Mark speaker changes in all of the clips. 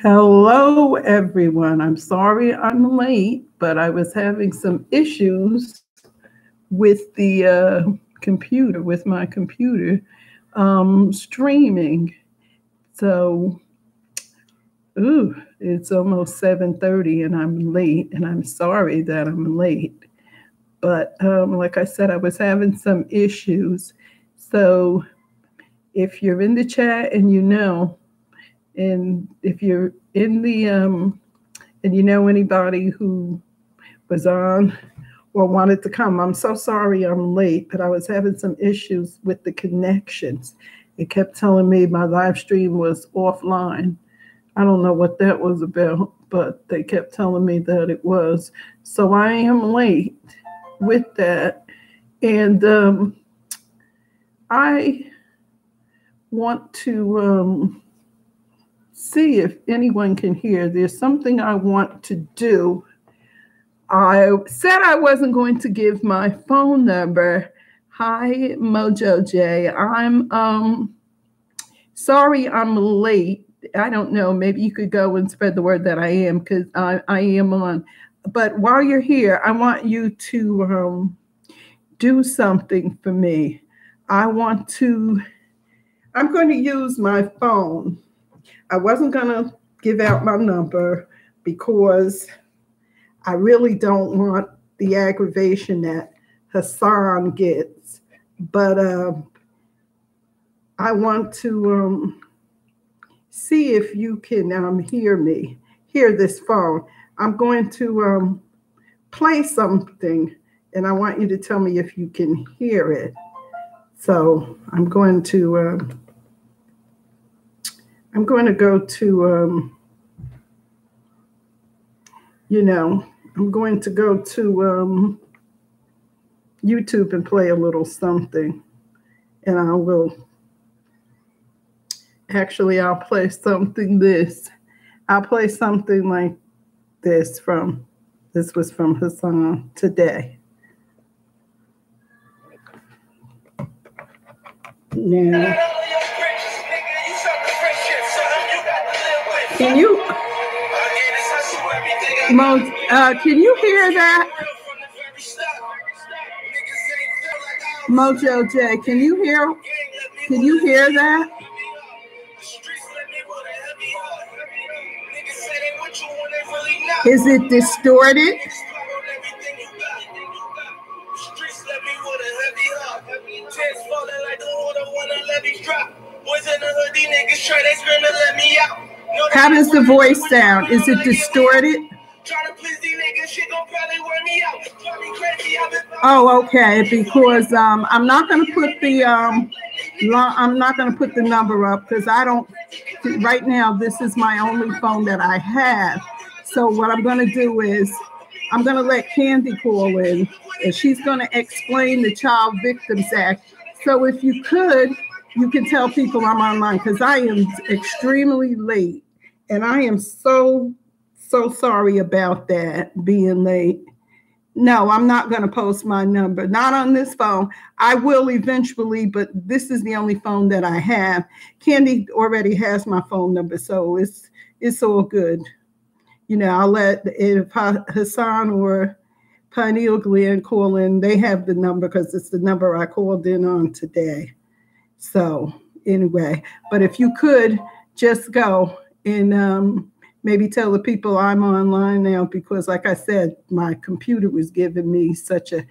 Speaker 1: Hello, everyone. I'm sorry I'm late, but I was having some issues with the computer, with my computer streaming. So, it's almost 7:30 and I'm late, and I'm sorry that I'm late. But like I said, I was having some issues. So, if you're in the chat and and if you're in the and you know anybody who was on or wanted to come, I'm so sorry I'm late, but I was having some issues with the connections. It kept telling me my live stream was offline. I don't know what that was about, but they kept telling me that it was. So I am late with that. And I want to see if anyone can hear. There's something I want to do. I said I wasn't going to give my phone number. Hi, Mojo J. I'm sorry I'm late. I don't know. Maybe you could go and spread the word that I am, because I am on. But while you're here, I want you to do something for me. I'm going to use my phone. I wasn't going to give out my number because I really don't want the aggravation that Hassan gets. But I want to see if you can hear this phone. I'm going to play something, and I want you to tell me if you can hear it. So I'm going to go to, I'm going to go to YouTube and play a little something. And I'll play I'll play something like this was from Hassan today. Now, can you hear that? Mojo J, can you hear that? Is it distorted? How does the voice sound? Is it distorted? Oh, okay. Because I'm not going to put the number up, because I don't. Right now, this is my only phone that I have. So what I'm going to do is I'm going to let Candy call in, and she's going to explain the Child Victims Act. So if you can tell people I'm online, because I am extremely late, and I am so sorry about that, being late. No, I'm not going to post my number. Not on this phone. I will eventually, but this is the only phone that I have. Candy already has my phone number, so it's all good. I'll let if Hassan or Pineal Gland call in. They have the number because it's the number I called in on today. So anyway, but if you could just go and maybe tell the people I'm online now, because like I said, my computer was giving me such a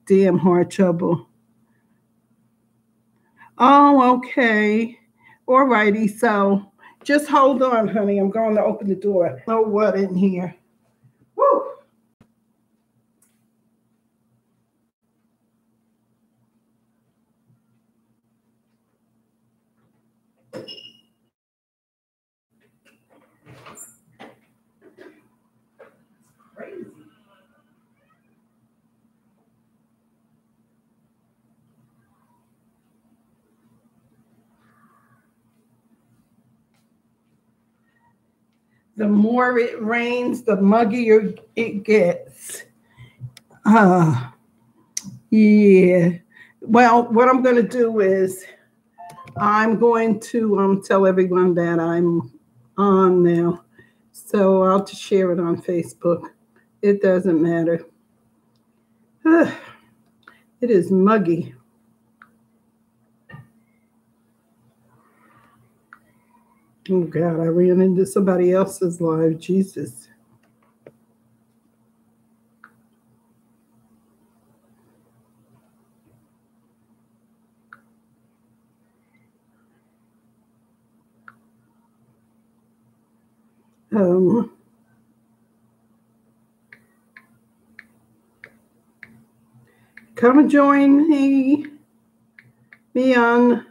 Speaker 1: damn hard trouble. Oh, okay. All righty. So just hold on, honey. I'm going to open the door. Oh, what in here? Woo! The more it rains, the muggier it gets. Yeah. Well, what I'm going to do is I'm going to tell everyone that I'm on now. So I'll just share it on Facebook. It doesn't matter. It is muggy. Oh, God, I ran into somebody else's live. Jesus. Come and join me on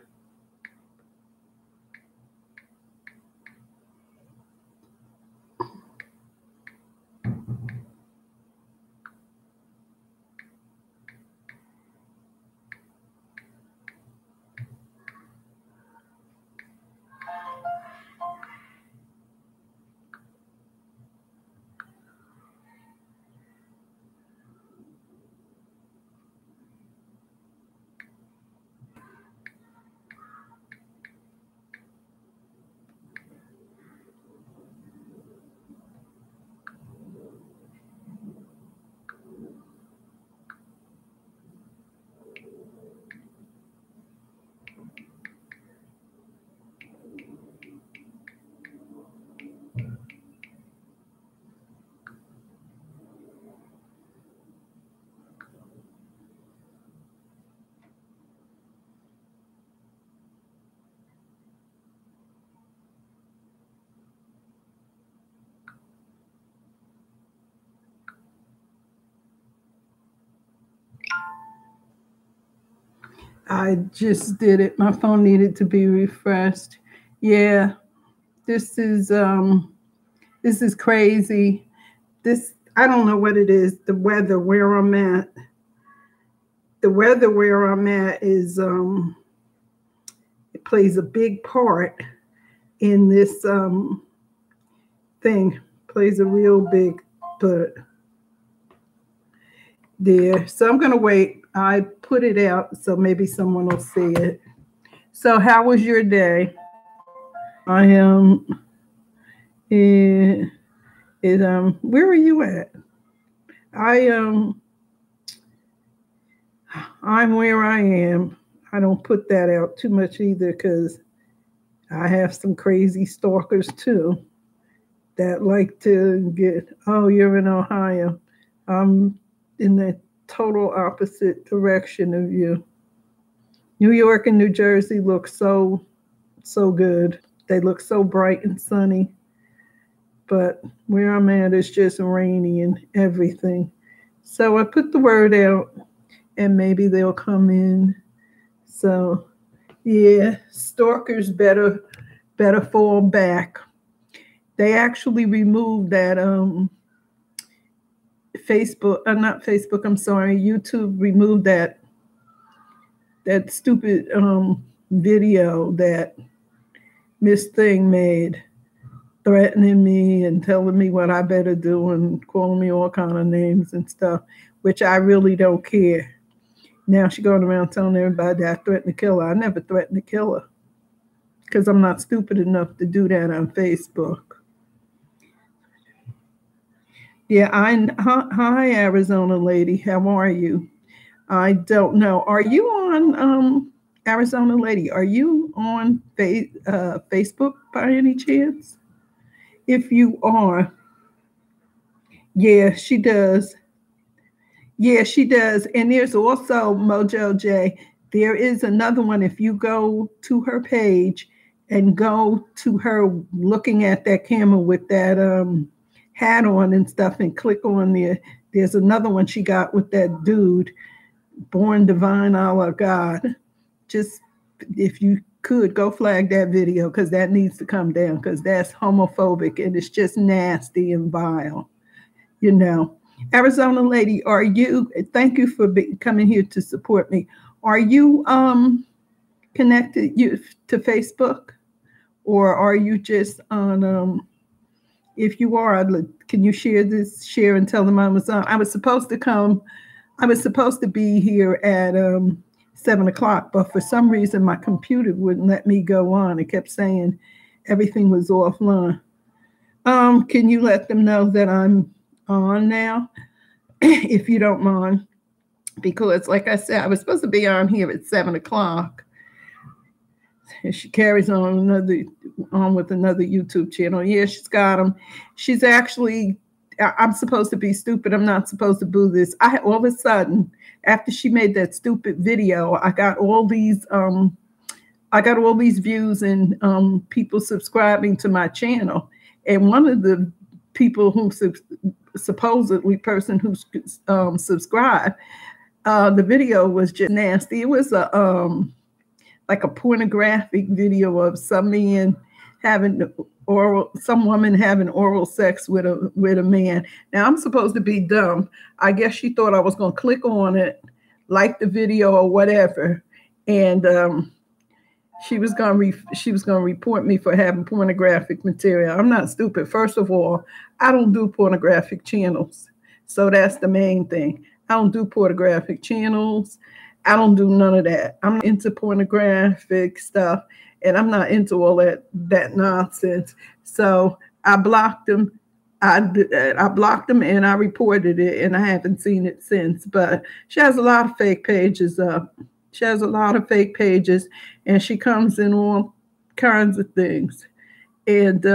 Speaker 1: I just did it. My phone needed to be refreshed. Yeah, this is crazy. This, I don't know what it is. The weather where I'm at. The weather where I'm at is it plays a big part in this thing. Plays a real big part there. So I'm gonna wait. I put it out so maybe someone will see it. So how was your day? I am where are you at? I'm where I am. I don't put that out too much either because I have some crazy stalkers too that like to get, oh, you're in Ohio. I'm in the total opposite direction of you. New York and New Jersey look so good. They look so bright and sunny. But where I'm at is just rainy and everything. So I put the word out and maybe they'll come in. So yeah, stalkers better fall back. They actually removed that Facebook, not Facebook, I'm sorry, YouTube removed that stupid video that Miss Thing made, threatening me and telling me what I better do and calling me all kind of names and stuff, which I really don't care. Now she's going around telling everybody that I threatened to kill her. I never threatened to kill her because I'm not stupid enough to do that on Facebook. Yeah, hi, Arizona lady. How are you? I don't know. Are you on, Arizona lady? Are you on Facebook by any chance? If you are, yeah, she does. Yeah, she does. And there's also Mojo J. There is another one. If you go to her page and go to her looking at that camera with that hat on and stuff and click on there, there's another one she got with that dude, Born Divine a la God. Just if you could go flag that video because that needs to come down because that's homophobic and it's just nasty and vile, you know. Arizona lady, are you, thank you for coming here to support me. Are you connected to Facebook or are you just on, if you are, can you share and tell them I was on? I was supposed to be here at 7 o'clock, but for some reason my computer wouldn't let me go on. It kept saying everything was offline. Can you let them know that I'm on now, if you don't mind? Because, like I said, I was supposed to be on here at 7 o'clock. And she carries on with another YouTube channel. Yeah, she's got them. She's actually, I'm supposed to be stupid. I'm not supposed to boo this. All of a sudden, after she made that stupid video, I got all these views and people subscribing to my channel. And one of the people who supposedly person who subscribed, the video was just nasty. It was like a pornographic video of some woman having oral sex with a man. Now, I'm supposed to be dumb. I guess she thought I was going to click on it, like the video or whatever, and she was going to report me for having pornographic material. I'm not stupid. First of all, I don't do pornographic channels, so that's the main thing. I don't do pornographic channels. I don't do none of that. I'm into pornographic stuff, and I'm not into all that nonsense. So I blocked them. I blocked them and I reported it, and I haven't seen it since. But she has a lot of fake pages up. She has a lot of fake pages, and she comes in all kinds of things. And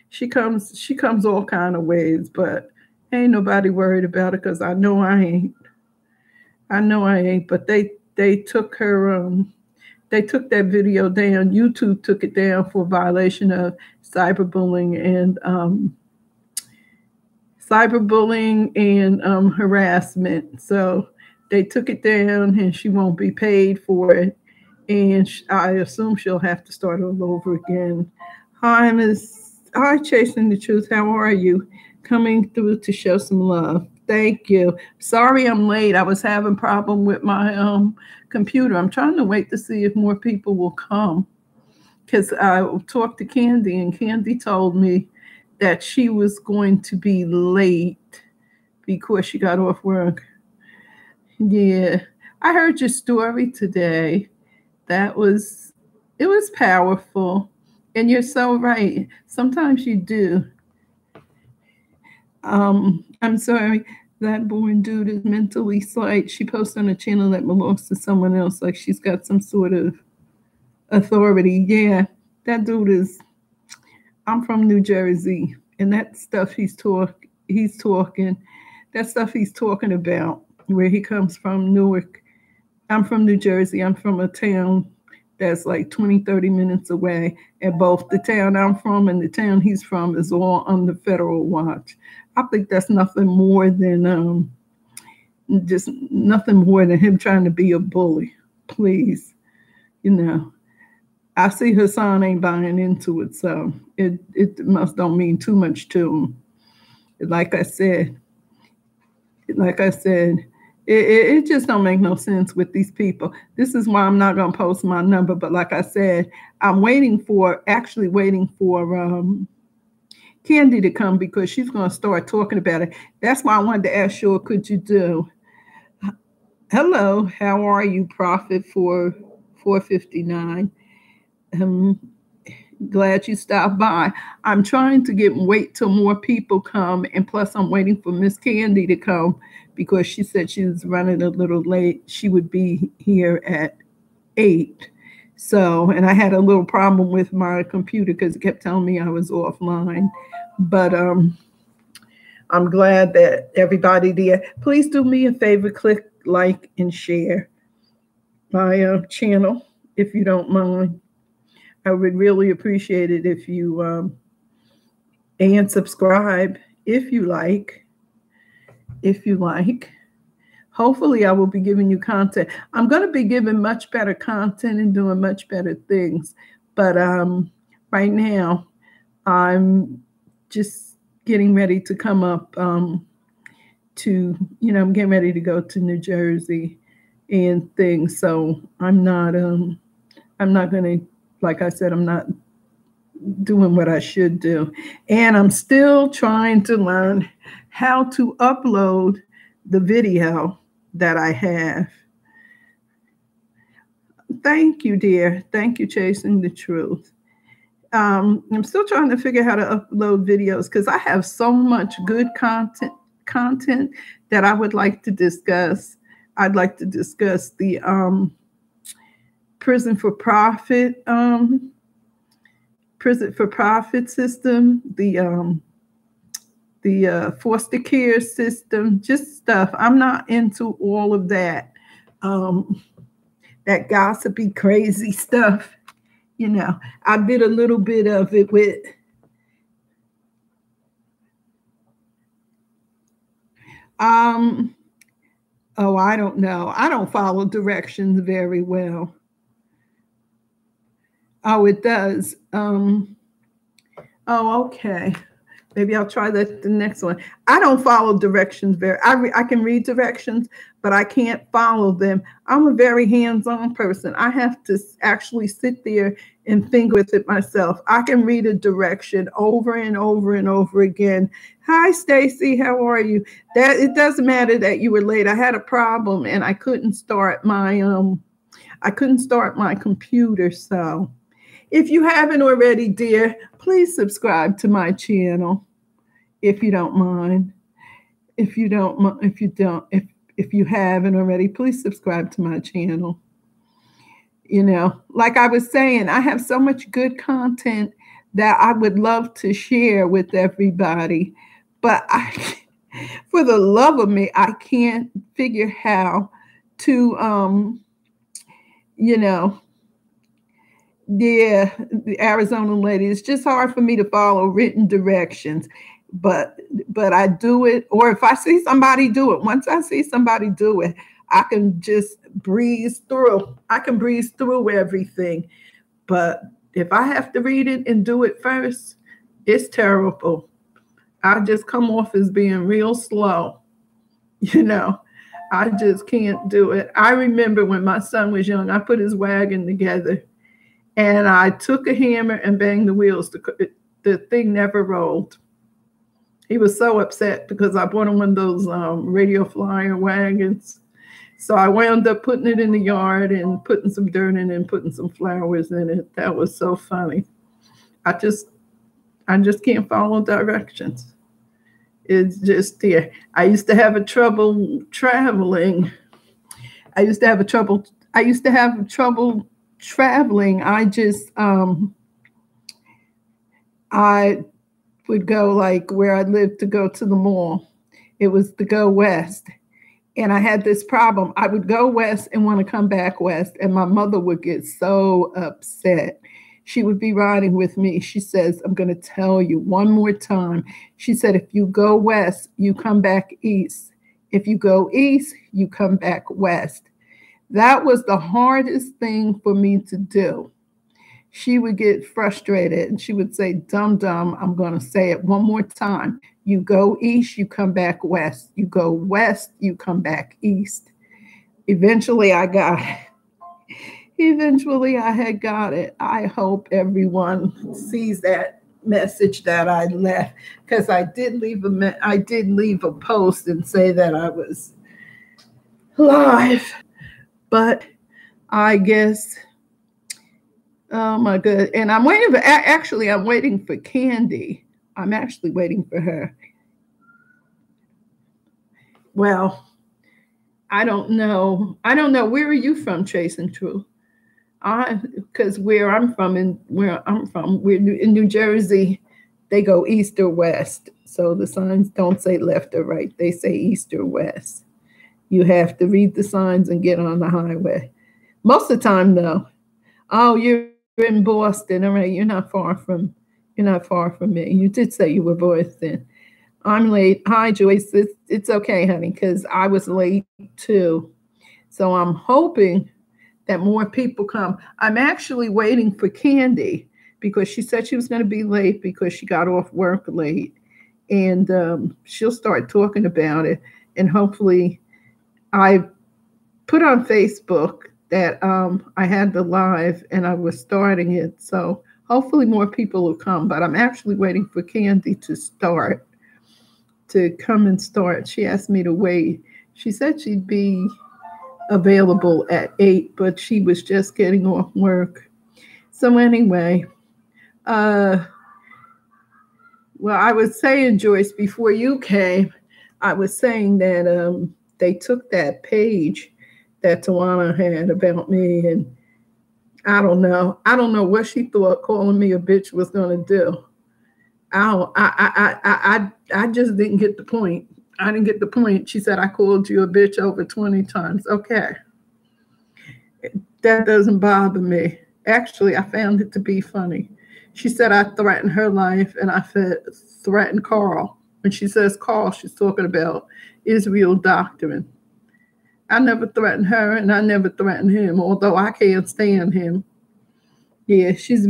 Speaker 1: she comes all kind of ways, but ain't nobody worried about it because I know I ain't. But they took her they took that video down. YouTube took it down for violation of cyberbullying and harassment. So they took it down, and she won't be paid for it. And I assume she'll have to start all over again. Hi, Chasing the Truth. How are you? Coming through to show some love. Thank you. Sorry I'm late. I was having a problem with my computer. I'm trying to wait to see if more people will come, because I talked to Candy, and Candy told me that she was going to be late because she got off work. Yeah, I heard your story today. It was powerful, and you're so right. Sometimes you do. I'm sorry. That born dude is mentally slight. She posts on a channel that belongs to someone else, like she's got some sort of authority. Yeah, that dude is. I'm from New Jersey, and that stuff he's talking. That stuff he's talking about, where he comes from, Newark. I'm from New Jersey. I'm from a town that's like 20, 30 minutes away. And both the town I'm from and the town he's from is all under federal watch. I think that's nothing more than him trying to be a bully. Please, I see Hassan ain't buying into it, so it must don't mean too much to him. Like I said, it just don't make no sense with these people. This is why I'm not gonna post my number. But like I said, I'm actually waiting for Candy to come, because she's going to start talking about it. That's why I wanted to ask you, could you do? Hello, how are you, Prophet for 459? Glad you stopped by. I'm trying to wait till more people come, and plus I'm waiting for Miss Candy to come, because she said she was running a little late. She would be here at 8. So, and I had a little problem with my computer because it kept telling me I was offline. But I'm glad that everybody there. Please do me a favor, click like and share my channel if you don't mind. I would really appreciate it if you and subscribe if you like. Hopefully I will be giving you content. I'm going to be giving much better content and doing much better things. But right now, I'm just getting ready to come up I'm getting ready to go to New Jersey and things. So I'm not going to, like I said, I'm not doing what I should do. And I'm still trying to learn how to upload the video that I have. Thank you, dear. Thank you, Chasing the Truth. I'm still trying to figure out how to upload videos because I have so much good content that I would like to discuss. I'd like to discuss the prison for profit system, the foster care system, just stuff. I'm not into all of that, that gossipy, crazy stuff. You know, I did a little bit of it with oh, I don't know. I don't follow directions very well. Oh, it does. Oh, okay. Maybe I'll try that the next one. I don't follow directions very. I can read directions, but I can't follow them. I'm a very hands-on person. I have to actually sit there and think with it myself. I can read a direction over and over and over again. Hi, Stacy. How are you? That it doesn't matter that you were late. I had a problem and I couldn't start my computer. So if you haven't already, dear, please subscribe to my channel if you don't mind. If you haven't already, please subscribe to my channel. You know, like I was saying, I have so much good content that I would love to share with everybody, but for the love of me, I can't figure how to, the Arizona lady. It's just hard for me to follow written directions, but I do it. Or if I see somebody do it, once I see somebody do it, I can just breeze through. I can breeze through everything. But if I have to read it and do it first, it's terrible. I just come off as being real slow. You know, I just can't do it. I remember when my son was young, I put his wagon together and I took a hammer and banged the wheels. The thing never rolled. He was so upset because I bought him one of those radio flyer wagons. So I wound up putting it in the yard and putting some dirt in it and putting some flowers in it. That was so funny. I just can't follow directions. It's just there. I used to have trouble traveling. I just I would go like where I lived to go to the mall. It was to go west. And I had this problem. I would go west and want to come back west. And my mother would get so upset. She would be riding with me. She says, I'm going to tell you one more time. She said, if you go west, you come back east. If you go east, you come back west. That was the hardest thing for me to do. She would get frustrated and she would say, dum dum, I'm going to say it one more time. You go east, you come back west. You go west, you come back east. Eventually I got it. Eventually I had got it. I hope everyone sees that message that I left, because I did leave a post and say that I was live, but I guess, oh my God. And I'm waiting for Candy. I'm actually waiting for her. Well, I don't know. Where are you from, Chase and True? Because where I'm from, we're in New Jersey, they go east or west. So the signs don't say left or right. They say east or west. You have to read the signs and get on the highway. Most of the time, though. Oh, you're in Boston. All right, you're not far from me. You did say you were Boston. I'm late. Hi, Joyce. It's okay, honey, because I was late too. So I'm hoping that more people come. I'm actually waiting for Candy because she said she was going to be late because she got off work late. And she'll start talking about it. And hopefully I put on Facebook that I had the live and I was starting it. So hopefully more people will come. But I'm actually waiting for Candy to come and start. She asked me to wait. She said she'd be available at 8, but she was just getting off work. So anyway, Uh, well, I was saying, Joyce, before you came, I was saying that they took that page that Tawana had about me, and I don't know. I don't know what she thought calling me a bitch was gonna do. I just didn't get the point. I didn't get the point. She said I called you a bitch over 20 times. Okay, that doesn't bother me. Actually, I found it to be funny. She said I threatened her life, and I threatened Carl. When she says Carl, she's talking about Israel Doctrine. I never threatened her, and I never threatened him, although I can't stand him. Yeah, she's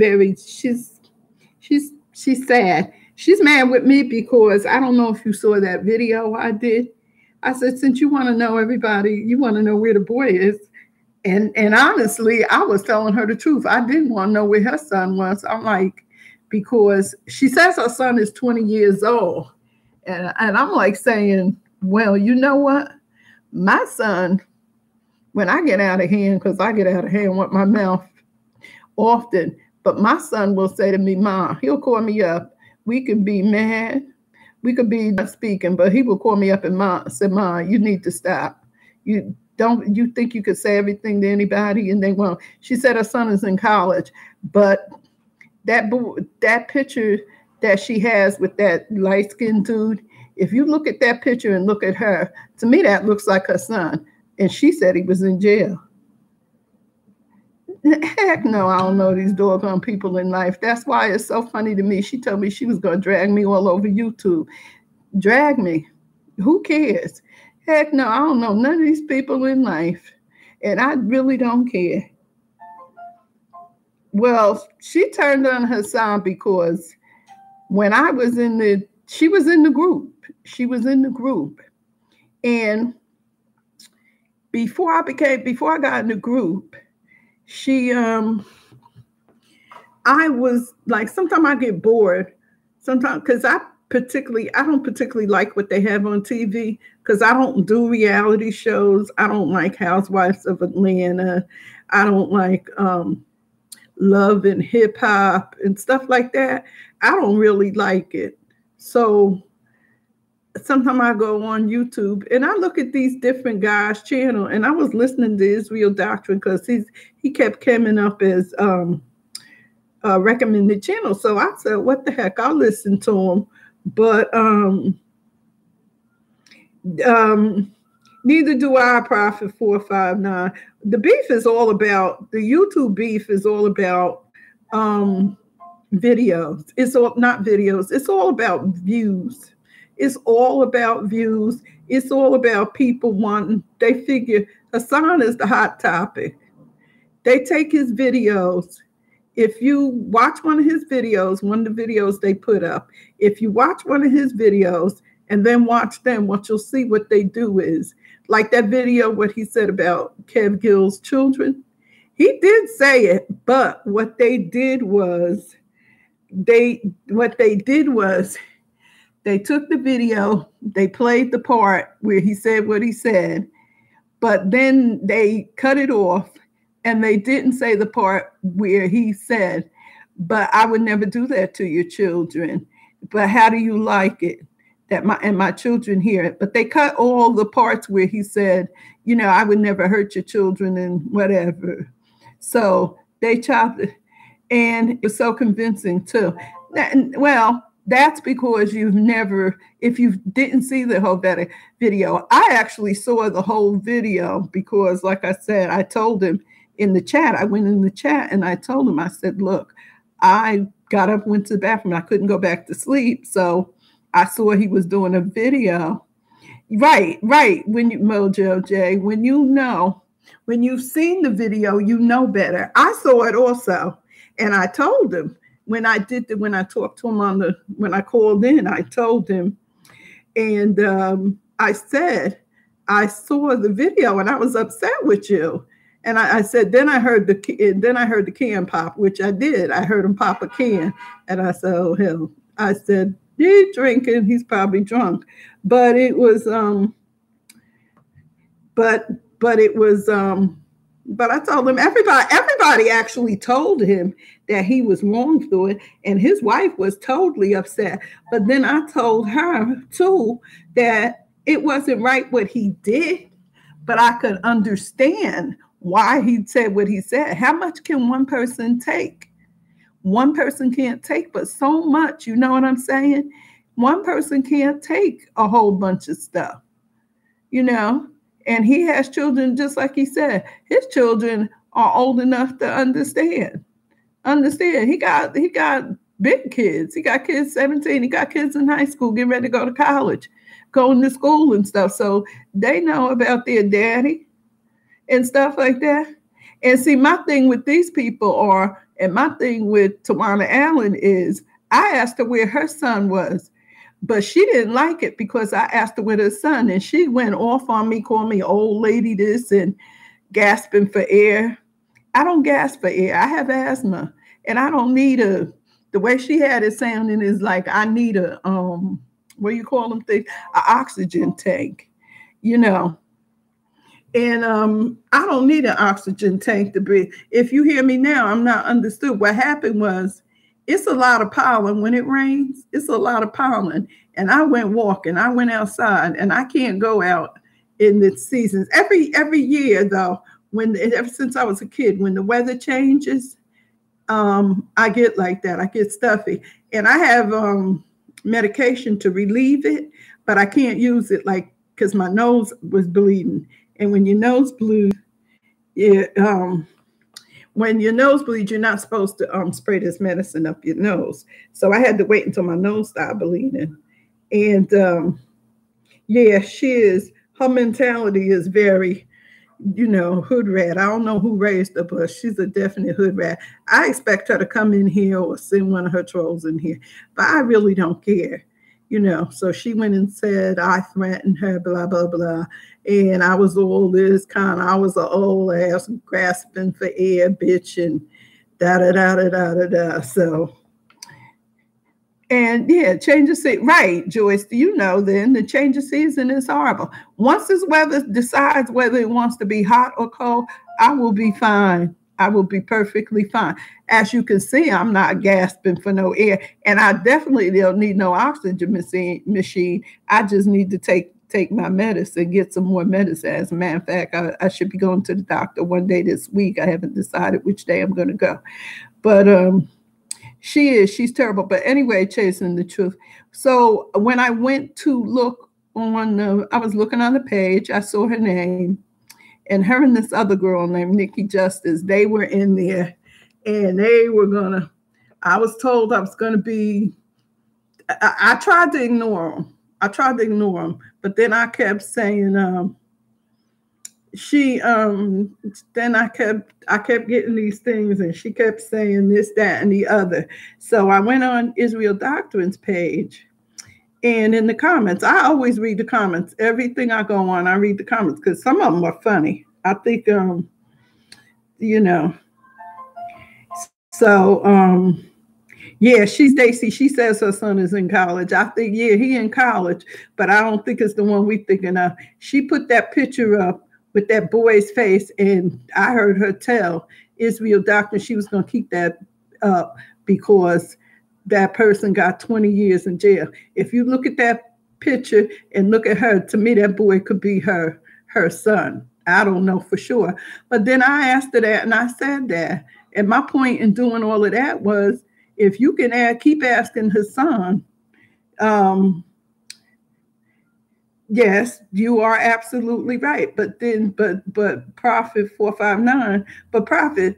Speaker 1: sad. She's mad with me because I don't know if you saw that video I did. I said, since you want to know everybody, you want to know where the boy is. And honestly, I was telling her the truth. I didn't want to know where her son was. I'm like, because she says her son is 20 years old. And I'm like saying, well, you know what? My son, when I get out of hand, because I get out of hand with my mouth often, but my son will say to me, Mom, he'll call me up. We could be mad. We could be not speaking, but he will call me up and say, Mom, you need to stop. You think you could say everything to anybody and they won't. She said her son is in college, but that picture that she has with that light-skinned dude, if you look at that picture and look at her, to me that looks like her son. And she said he was in jail. Heck no, I don't know these doggone people in life. That's why it's so funny to me. She told me she was going to drag me all over YouTube. Drag me. Who cares? Heck no, I don't know none of these people in life. And I really don't care. Well, she turned on her son because when I was she was in the group. She was in the group. And before I got in the group, I was like, sometimes I get bored. Sometimes, because I don't particularly like what they have on TV, because I don't do reality shows. I don't like Housewives of Atlanta. I don't like Love and Hip Hop and stuff like that. I don't really like it. So sometimes I go on YouTube and I look at these different guys' channel, and I was listening to Israel Doctrine because he kept coming up as recommended channel. So I said, what the heck, I'll listen to him. But neither do I, Prophet 459. The beef is all about, the YouTube beef is all about videos. It's all not videos. It's all about views. It's all about views. It's all about people wanting, they figure Hassan is the hot topic. They take his videos. If you watch one of the videos they put up, if you watch one of his videos and then watch them, what you'll see what they do is, like that video, what he said about Kev Gill's children. He did say it, but what they did was, they took the video, they played the part where he said what he said, but then they cut it off and they didn't say the part where he said, but I would never do that to your children. But how do you like it that my children hear it? But they cut all the parts where he said, you know, I would never hurt your children and whatever. So they chopped it, and it was so convincing too. Well, that's because if you didn't see the whole video, I actually saw the whole video because, like I said, I told him in the chat, I went in the chat and I told him, I said, look, I got up, went to the bathroom. I couldn't go back to sleep. So I saw he was doing a video. Right. When you, Mojo J, when you've seen the video, you know better. I saw it also. And I told him when I talked to him when I called in, I told him, and I said, I saw the video and I was upset with you. And I said, then I heard the can pop, which I did. I heard him pop a can, and I said, oh hell. I said, he's drinking, he's probably drunk. But it was But I told him, everybody actually told him that he was wrong through it, and his wife was totally upset. But then I told her too that it wasn't right what he did, but I could understand why he said what he said. How much can one person take? One person can't take but so much, you know what I'm saying? One person can't take a whole bunch of stuff, you know? And he has children, just like he said, his children are old enough to understand. He got big kids. He got kids 17. He got kids in high school, getting ready to go to college, going to school and stuff. So they know about their daddy and stuff like that. And see, my thing with these people are, and my thing with Tawana Allen is, I asked her where her son was, but she didn't like it because I asked her where her son, and she went off on me, called me old lady this and gasping for air. I don't gasp for air. I have asthma, and I don't need the way she had it sounding is like I need a, what do you call them things? An oxygen tank, you know. And I don't need an oxygen tank to breathe. If you hear me now, I'm not understood. What happened was, it's a lot of pollen when it rains. It's a lot of pollen. And I went walking. I went outside, and I can't go out in the seasons. Every year, though, ever since I was a kid, when the weather changes, I get like that. I get stuffy. And I have medication to relieve it, but I can't use it because my nose was bleeding. And when your nose bleeds, when your nose bleeds, you're not supposed to spray this medicine up your nose. So I had to wait until my nose started bleeding. And yeah, her mentality is very, hood rat. I don't know who raised her, but she's a definite hood rat. I expect her to come in here or send one of her trolls in here, but I really don't care. So she went and said, I threatened her, blah, blah, blah. And I was all this I was an old ass grasping for air bitch and da, da, da, da, da, da, da. So, and yeah, change of season. Right, Joyce, then the change of season is horrible. Once this weather decides whether it wants to be hot or cold, I will be fine. I will be perfectly fine. As you can see, I'm not gasping for no air, and I definitely don't need no oxygen machine. I just need to take my medicine, get some more medicine. As a matter of fact, I should be going to the doctor one day this week. I haven't decided which day I'm going to go, but she's terrible. But anyway, chasing the truth. So when I went to look I was looking on the page, I saw her name. And her and this other girl named Nikki Justice, they were in there, and they were I was told I was going to be, I tried to ignore them. But then I kept saying, then I kept getting these things, and she kept saying this, that, and the other. So I went on Israel Doctrine's page. And in the comments, I always read the comments. Everything I go on, I read the comments because some of them are funny. I think, So, yeah, she's Daisy. She says her son is in college. I think, yeah, he in college, but I don't think it's the one we thinking of. She put that picture up with that boy's face, and I heard her tell Israel Doctrine she was going to keep that up because that person got 20 years in jail. If you look at that picture and look at her, to me, that boy could be her son. I don't know for sure. But then I asked her that, and I said that. And my point in doing all of that was, if you can keep asking her son, yes, you are absolutely right. But Prophet 459, but Prophet,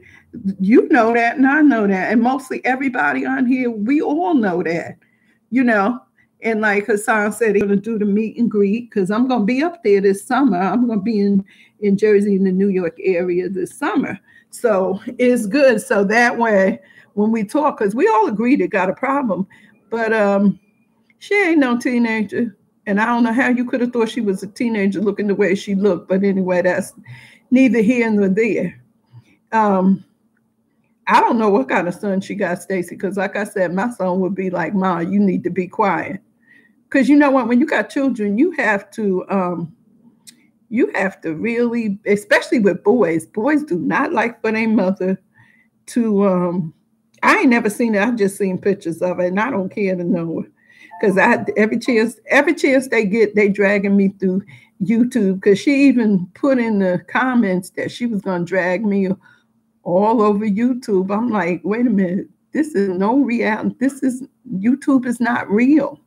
Speaker 1: you know that, and I know that, and mostly everybody on here, we all know that, And like Hassan said, he's going to do the meet and greet because I'm going to be up there this summer. I'm going to be in Jersey, in the New York area this summer. So it's good. So that way, when we talk, because we all agree they got a problem, but she ain't no teenager. And I don't know how you could have thought she was a teenager looking the way she looked. But anyway, that's neither here nor there. I don't know what kind of son she got, Stacy, because like I said, my son would be like, Ma, you need to be quiet. Because you know what? When you got children, you have to You have to really, especially with boys. Boys do not like for their mother to. I ain't never seen it. I just seen pictures of it, and I don't care to know it because I every chance they get, they dragging me through YouTube. Because she even put in the comments that she was gonna drag me all over YouTube. I'm like, wait a minute, this is no reality. YouTube is not real.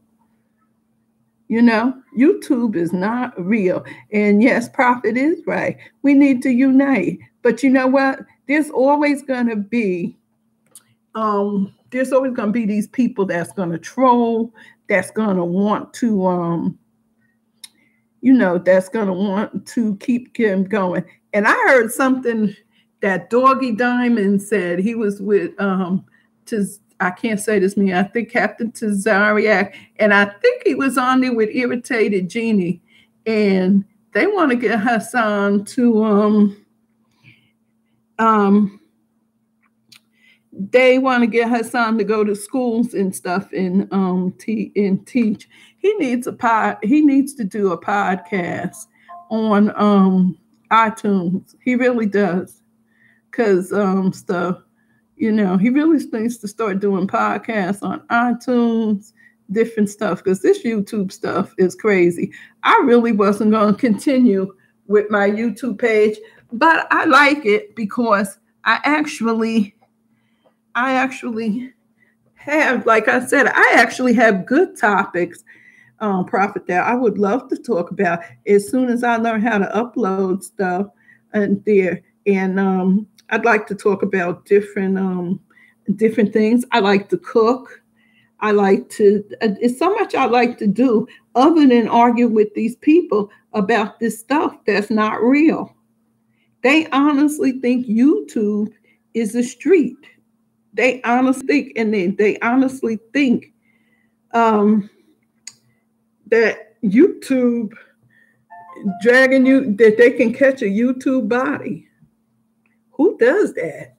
Speaker 1: YouTube is not real. And yes, Prophet is right. We need to unite. But you know what? There's always going to be these people that's going to troll, that's going to want to that's going to want to keep them going. And I heard something that Doggy Diamond said. He was with I can't say this man. I think Captain Tazariak, and I think he was on there with Irritated Genie, and they want to get Hassan to they want to get Hassan to go to schools and stuff and teach. He needs to do a podcast on iTunes. He really does, because stuff. He really needs to start doing podcasts on iTunes, different stuff, because this YouTube stuff is crazy. I really wasn't going to continue with my YouTube page, but I like it because I actually have, like I said, I actually have good topics, Prophet, that I would love to talk about as soon as I learn how to upload stuff and there. And I'd like to talk about different things. I like to cook. It's so much I like to do other than argue with these people about this stuff that's not real. They honestly think YouTube is a street. They honestly think that YouTube dragging you, that they can catch a YouTube body. Who does that?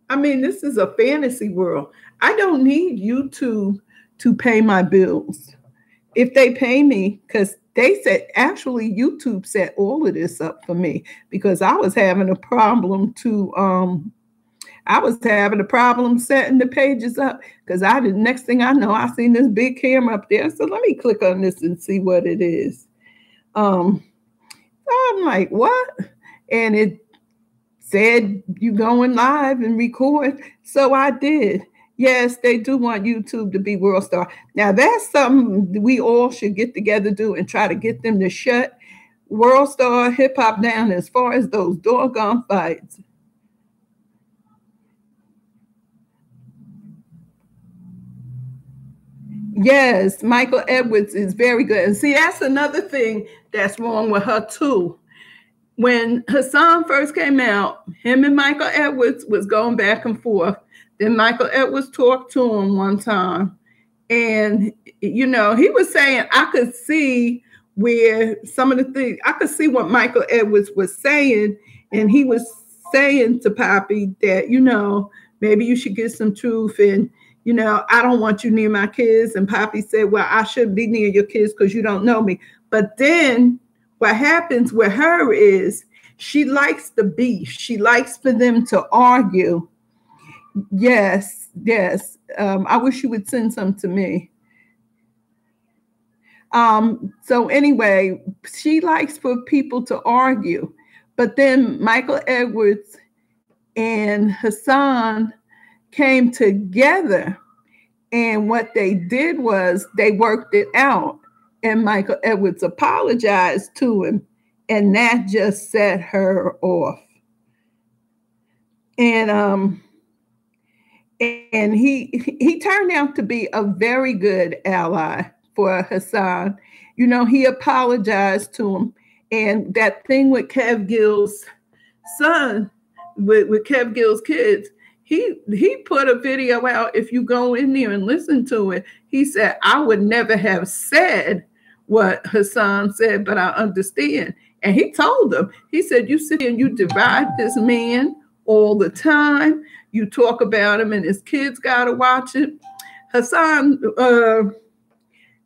Speaker 1: I mean, this is a fantasy world. I don't need YouTube to pay my bills. If they pay me, because they said, actually, YouTube set all of this up for me, because I was having a problem setting the pages up, because next thing I know, I seen this big camera up there. So let me click on this and see what it is. I'm like, what? And it said you going live and record. So I did. Yes, they do want YouTube to be World Star. Now that's something we all should get together, do, and try to get them to shut World Star Hip Hop down as far as those doggone fights. Yes, Michael Edwards is very good. And see, that's another thing that's wrong with her too. When Hassan first came out, him and Michael Edwards was going back and forth. Then Michael Edwards talked to him one time. And, he was saying, I could see where some of the things, I could see what Michael Edwards was saying. And he was saying to Poppy that, maybe you should get some truth. And, I don't want you near my kids. And Poppy said, well, I shouldn't be near your kids because you don't know me. But then what happens with her is she likes the beef. She likes for them to argue. Yes. I wish you would send some to me. So anyway, she likes for people to argue. But then Michael Edwards and Hassan came together. And what they did was they worked it out. And Michael Edwards apologized to him, and that just set her off. And he turned out to be a very good ally for Hassan. He apologized to him, and that thing with Kev Gill's son, with Kev Gill's kids, he put a video out. If you go in there and listen to it, he said, I would never have said what Hassan said, but I understand. And he told them, he said, you sit here and you deride this man all the time. You talk about him and his kids got to watch it. Hassan,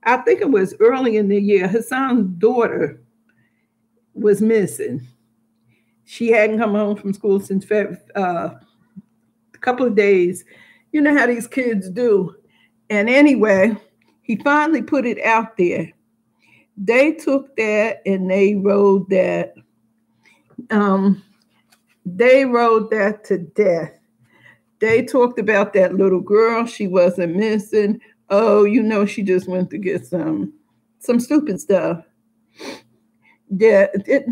Speaker 1: I think it was early in the year, Hassan's daughter was missing. She hadn't come home from school since a couple of days. You know how these kids do. And anyway, he finally put it out there. They took that and they rode that. They rode that to death. They talked about that little girl. She wasn't missing. Oh, you know, she just went to get some stupid stuff. Yeah,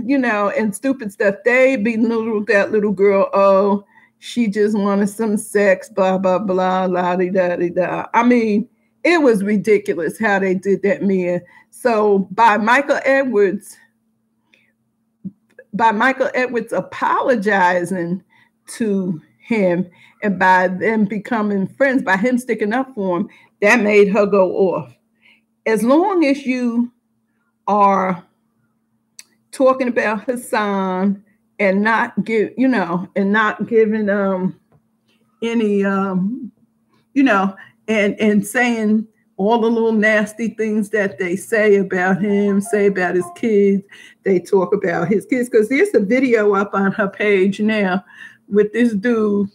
Speaker 1: you know, and stupid stuff. They belittled that little girl. Oh, she just wanted some sex, blah, blah, blah, la, di, da, di, da. I mean, it was ridiculous how they did that, Mia. So by Michael Edwards apologizing to him and by them becoming friends, by him sticking up for him, that made her go off. As long as you are talking about Hassan and not giving any and saying all the little nasty things that they say about him, say about his kids. They talk about his kids because there's a video up on her page now with this dude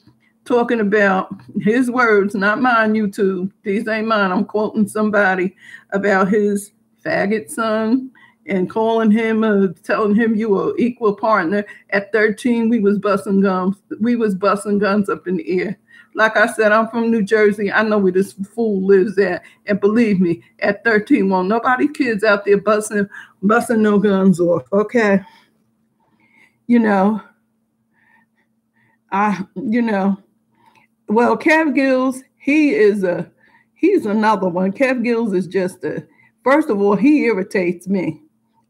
Speaker 1: talking about his words, not mine, YouTube. These ain't mine. I'm quoting somebody about his faggot son and calling him, telling him you were equal partner. At 13, we was busting guns. We was busting guns up in the air. Like I said, I'm from New Jersey. I know where this fool lives at. And believe me, at 13, won't nobody kids out there busting no guns off. Okay. Well, Kev Gills, he's another one. Kev Gills is just first of all, he irritates me.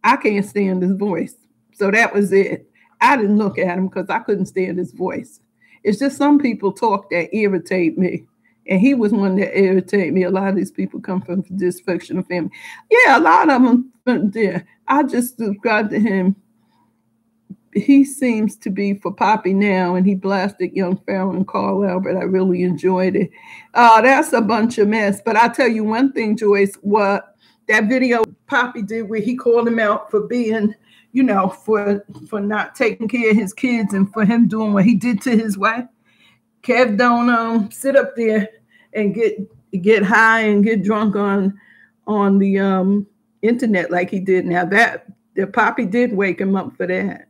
Speaker 1: I can't stand his voice. So that was it. I didn't look at him because I couldn't stand his voice. It's just some people talk that irritate me. And he was one that irritated me. A lot of these people come from dysfunctional family. Yeah, a lot of them. Yeah, I just subscribe to him. He seems to be for Poppy now, and he blasted Young Pharaoh and Carl Albert. I really enjoyed it. That's a bunch of mess. But I'll tell you one thing, Joyce, what that video Poppy did where he called him out for being, for not taking care of his kids and for him doing what he did to his wife. Kev don't sit up there and get high and get drunk on the internet like he did. Now that Poppy did wake him up for that.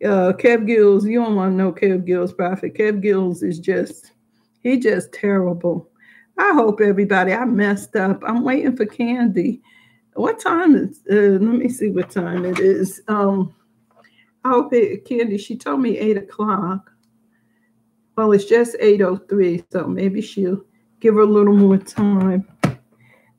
Speaker 1: Kev Gills, you don't want to know Kev Gills, Prophet. Kev Gills is just terrible. I hope everybody, I messed up. I'm waiting for Candy. What time is, let me see what time it is. I hope Candy, she told me 8 o'clock. Well, it's just 8:03, so maybe she'll give her a little more time.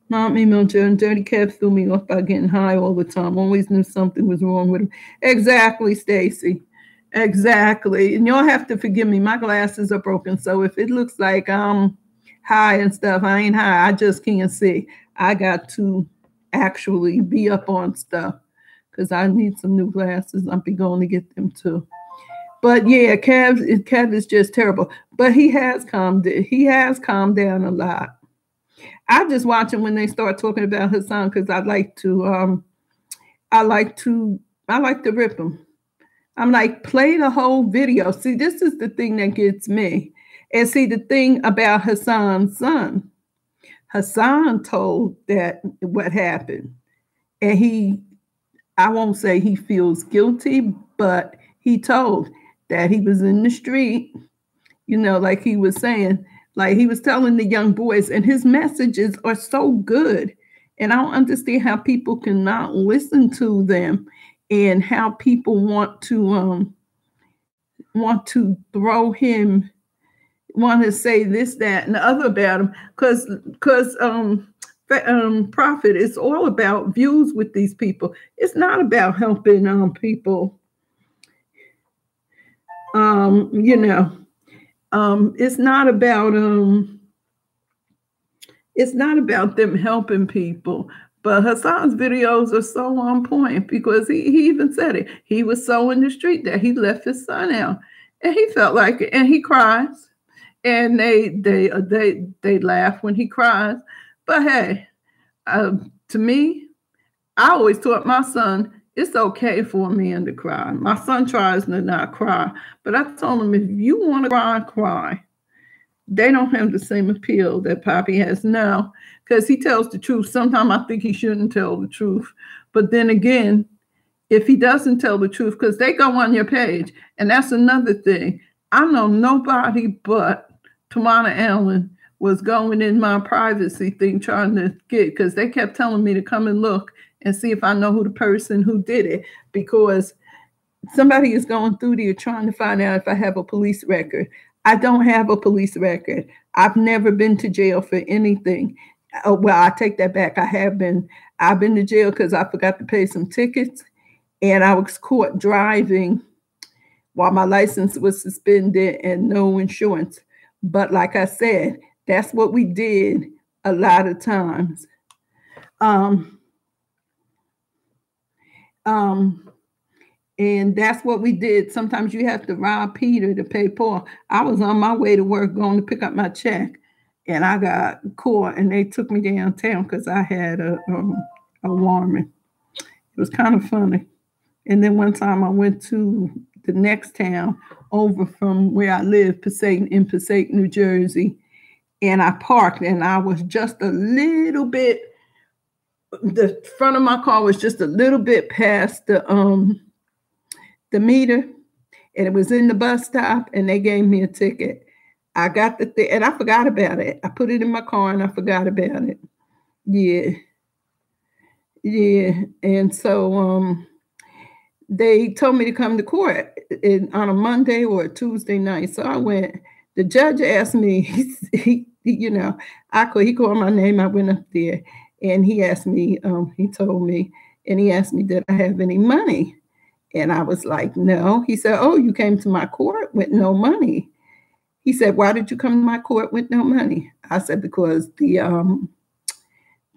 Speaker 1: Not me, Milton. And Dirty Kev threw me off by getting high all the time. Always knew something was wrong with him. Exactly, Stacy. Exactly. And you'll have to forgive me. My glasses are broken, so if it looks like I'm high and stuff, I ain't high. I just can't see. I got to actually be up on stuff because I need some new glasses. I'll be going to get them too. But yeah, Kev is just terrible. But he has calmed down a lot. I just watch him when they start talking about Hassan because I like to rip him. I'm like, play the whole video. See, this is the thing that gets me. And see, the thing about Hassan's son, Hassan told that what happened. And I won't say he feels guilty, but he told that he was in the street, like he was saying, like he was telling the young boys, and his messages are so good. And I don't understand how people cannot listen to them and how people want to throw him, want to say this, that, and the other about him. Because Prophet, it's all about views with these people. It's not about helping people. It's not about them helping people. But Hassan's videos are so on point because he even said it. He was so in the street that he left his son out, and he felt like it. And he cries, and they laugh when he cries. But hey, to me, I always taught my son it's okay for a man to cry. My son tries to not cry, but I told him if you want to cry, cry. They don't have the same appeal that Poppy has now because he tells the truth. Sometimes I think he shouldn't tell the truth. But then again, if he doesn't tell the truth, because they go on your page, and that's another thing. I know nobody but Tawana Allen was going in my privacy thing trying to get, because they kept telling me to come and look and see if I know who the person who did it, because somebody is going through there trying to find out if I have a police record. I don't have a police record. I've never been to jail for anything. Well, I take that back. I have been. I've been to jail because I forgot to pay some tickets, and I was caught driving while my license was suspended and no insurance. But like I said, that's what we did a lot of times. And that's what we did. Sometimes you have to rob Peter to pay Paul. I was on my way to work going to pick up my check, and I got caught, and they took me downtown because I had a warrant. It was kind of funny. And then one time I went to the next town over from where I live, Passaic, New Jersey, and I parked, and I was just a little bit, the front of my car was just a little bit past the meter, and it was in the bus stop, and they gave me a ticket. I got the thing, and I forgot about it. I put it in my car, and I forgot about it. Yeah. And so they told me to come to court on a Monday or a Tuesday night. So I went. The judge asked me, he called my name. I went up there, and he asked me, he told me, and he asked me, did I have any money? And I was like, no. He said, oh, you came to my court with no money. He said, why did you come to my court with no money? I said, because the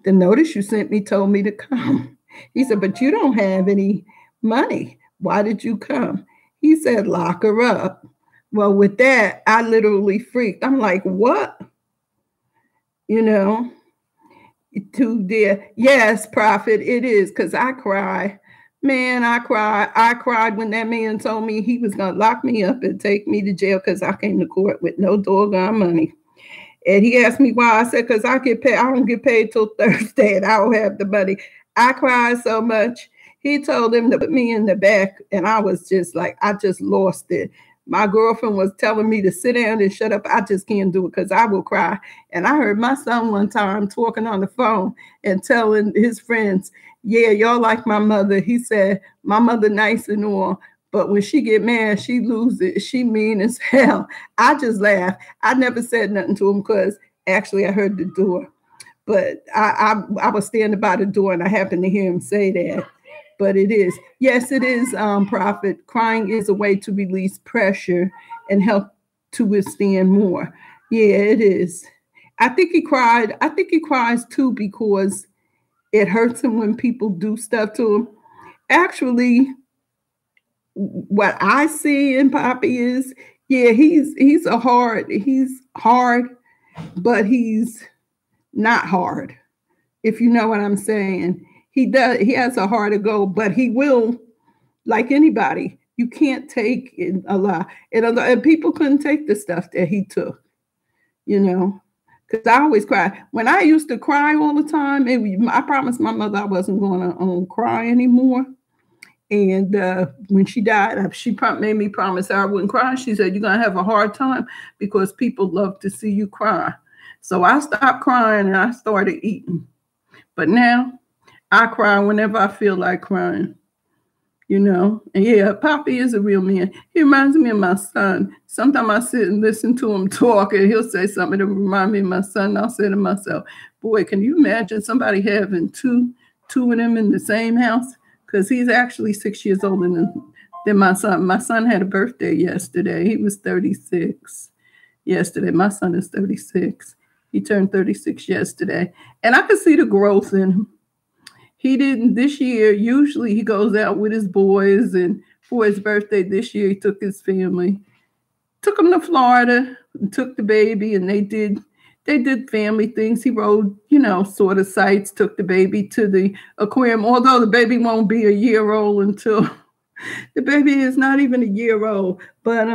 Speaker 1: notice you sent me told me to come. He said, but you don't have any money. Why did you come? He said, lock her up. Well, with that, I literally freaked. I'm like, what? To dear. Yes, Prophet, it is, because I cry. Man, I cried. I cried when that man told me he was going to lock me up and take me to jail because I came to court with no doggone money. And he asked me why. I said, because I get paid. I don't get paid till Thursday, and I don't have the money. I cried so much. He told him to put me in the back, and I was just like, I just lost it. My girlfriend was telling me to sit down and shut up. I just can't do it because I will cry. And I heard my son one time talking on the phone and telling his friends, yeah, y'all like my mother. He said, my mother nice and all, but when she get mad, she lose it. She mean as hell. I just laughed. I never said nothing to him because actually I heard the door. But I was standing by the door, and I happened to hear him say that. But it is. Yes, it is, Prophet. Crying is a way to release pressure and help to withstand more. Yeah, it is. I think he cried. I think he cries too because it hurts him when people do stuff to him. Actually, what I see in Poppy is, yeah, he's hard, but he's not hard, if you know what I'm saying. He has a heart to go, but he will, like anybody, you can't take it a lot. And people couldn't take the stuff that he took, because I always cry. When I used to cry all the time, I promised my mother I wasn't going to cry anymore. And when she died, she made me promise her I wouldn't cry. She said, you're going to have a hard time because people love to see you cry. So I stopped crying and I started eating. But now I cry whenever I feel like crying, And yeah, Poppy is a real man. He reminds me of my son. Sometimes I sit and listen to him talk, and he'll say something that remind me of my son. And I'll say to myself, boy, can you imagine somebody having two of them in the same house? Because he's actually 6 years older than my son. My son had a birthday yesterday. He was 36 yesterday. My son is 36. He turned 36 yesterday. And I could see the growth in him. He didn't this year. Usually he goes out with his boys, and for his birthday this year, he took his family, took him to Florida, took the baby, and they did they did family things. He rode, sort of sites, took the baby to the aquarium, although the baby won't be a year old until the baby is not even a year old. But,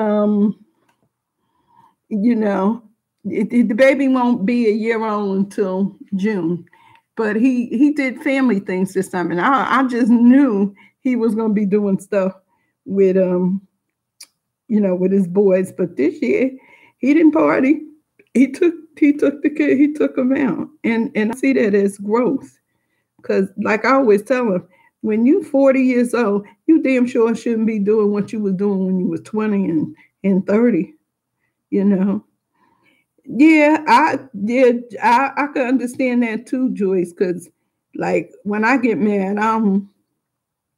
Speaker 1: the baby won't be a year old until June. But he did family things this time. And I just knew he was going to be doing stuff with, with his boys. But this year, he didn't party. He took the kid, he took him out. And I see that as growth. Because like I always tell him, when you 40 years old, you damn sure shouldn't be doing what you was doing when you was 20 and 30, Yeah, I can understand that too, Joyce, because like when I get mad, I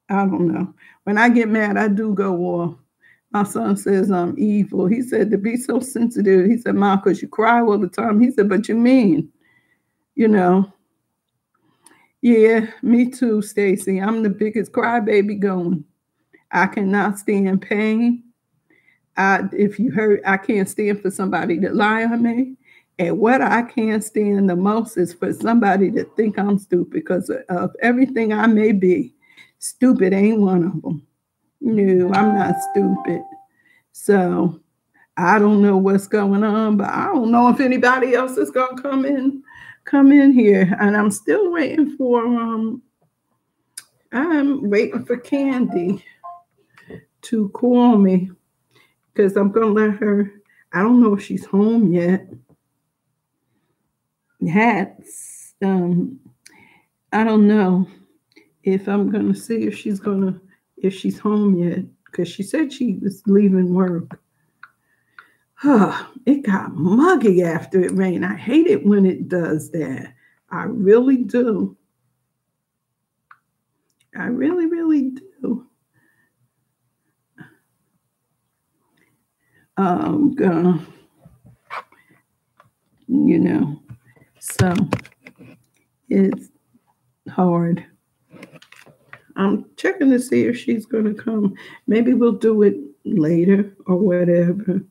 Speaker 1: don't know. When I get mad, I do go off. My son says I'm evil. He said to be so sensitive. He said, Mom, because you cry all the time. He said, but you mean, Yeah, me too, Stacy. I'm the biggest crybaby going. I cannot stand pain. If you heard, I can't stand for somebody to lie on me. And what I can't stand the most is for somebody to think I'm stupid because of everything I may be. Stupid ain't one of them. No, I'm not stupid. So I don't know what's going on, but I don't know if anybody else is going to come in here. And I'm still waiting for Candy to call me because I'm going to let her. I don't know if she's home yet. I don't know if I'm going to see if she's home yet, because she said she was leaving work. It got muggy after it rained. I hate it when it does that. I really do. I really, really do. So it's hard. I'm checking to see if she's going to come. Maybe we'll do it later or whatever.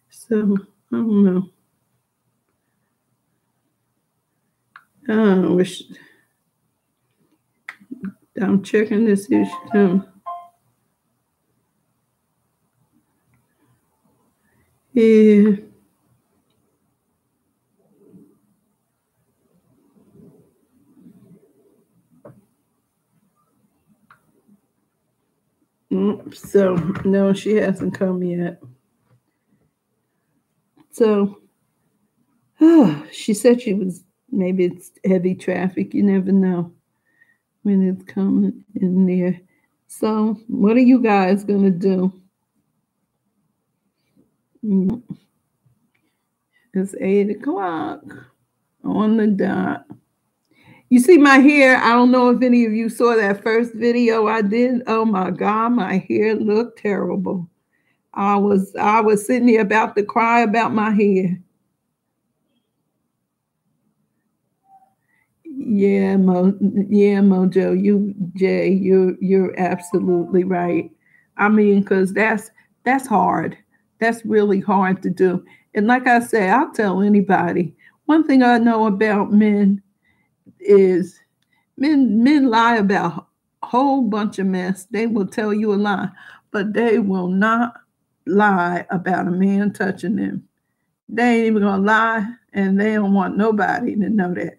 Speaker 1: So, I don't know. I'm checking to see if she's coming. Yeah. So, no, she hasn't come yet. So, she said maybe it's heavy traffic. You never know when it's coming in there. So, what are you guys going to do? It's 8:00 on the dot. You see my hair? I don't know if any of you saw that first video I did. Oh my God, my hair looked terrible. I was sitting there about to cry about my hair. Yeah, Mojo, you're absolutely right. I mean, because that's hard. That's really hard to do. And like I say, I'll tell anybody. One thing I know about men is men lie about a whole bunch of mess. They will tell you a lie, but they will not lie about a man touching them. They ain't even gonna lie, and they don't want nobody to know that.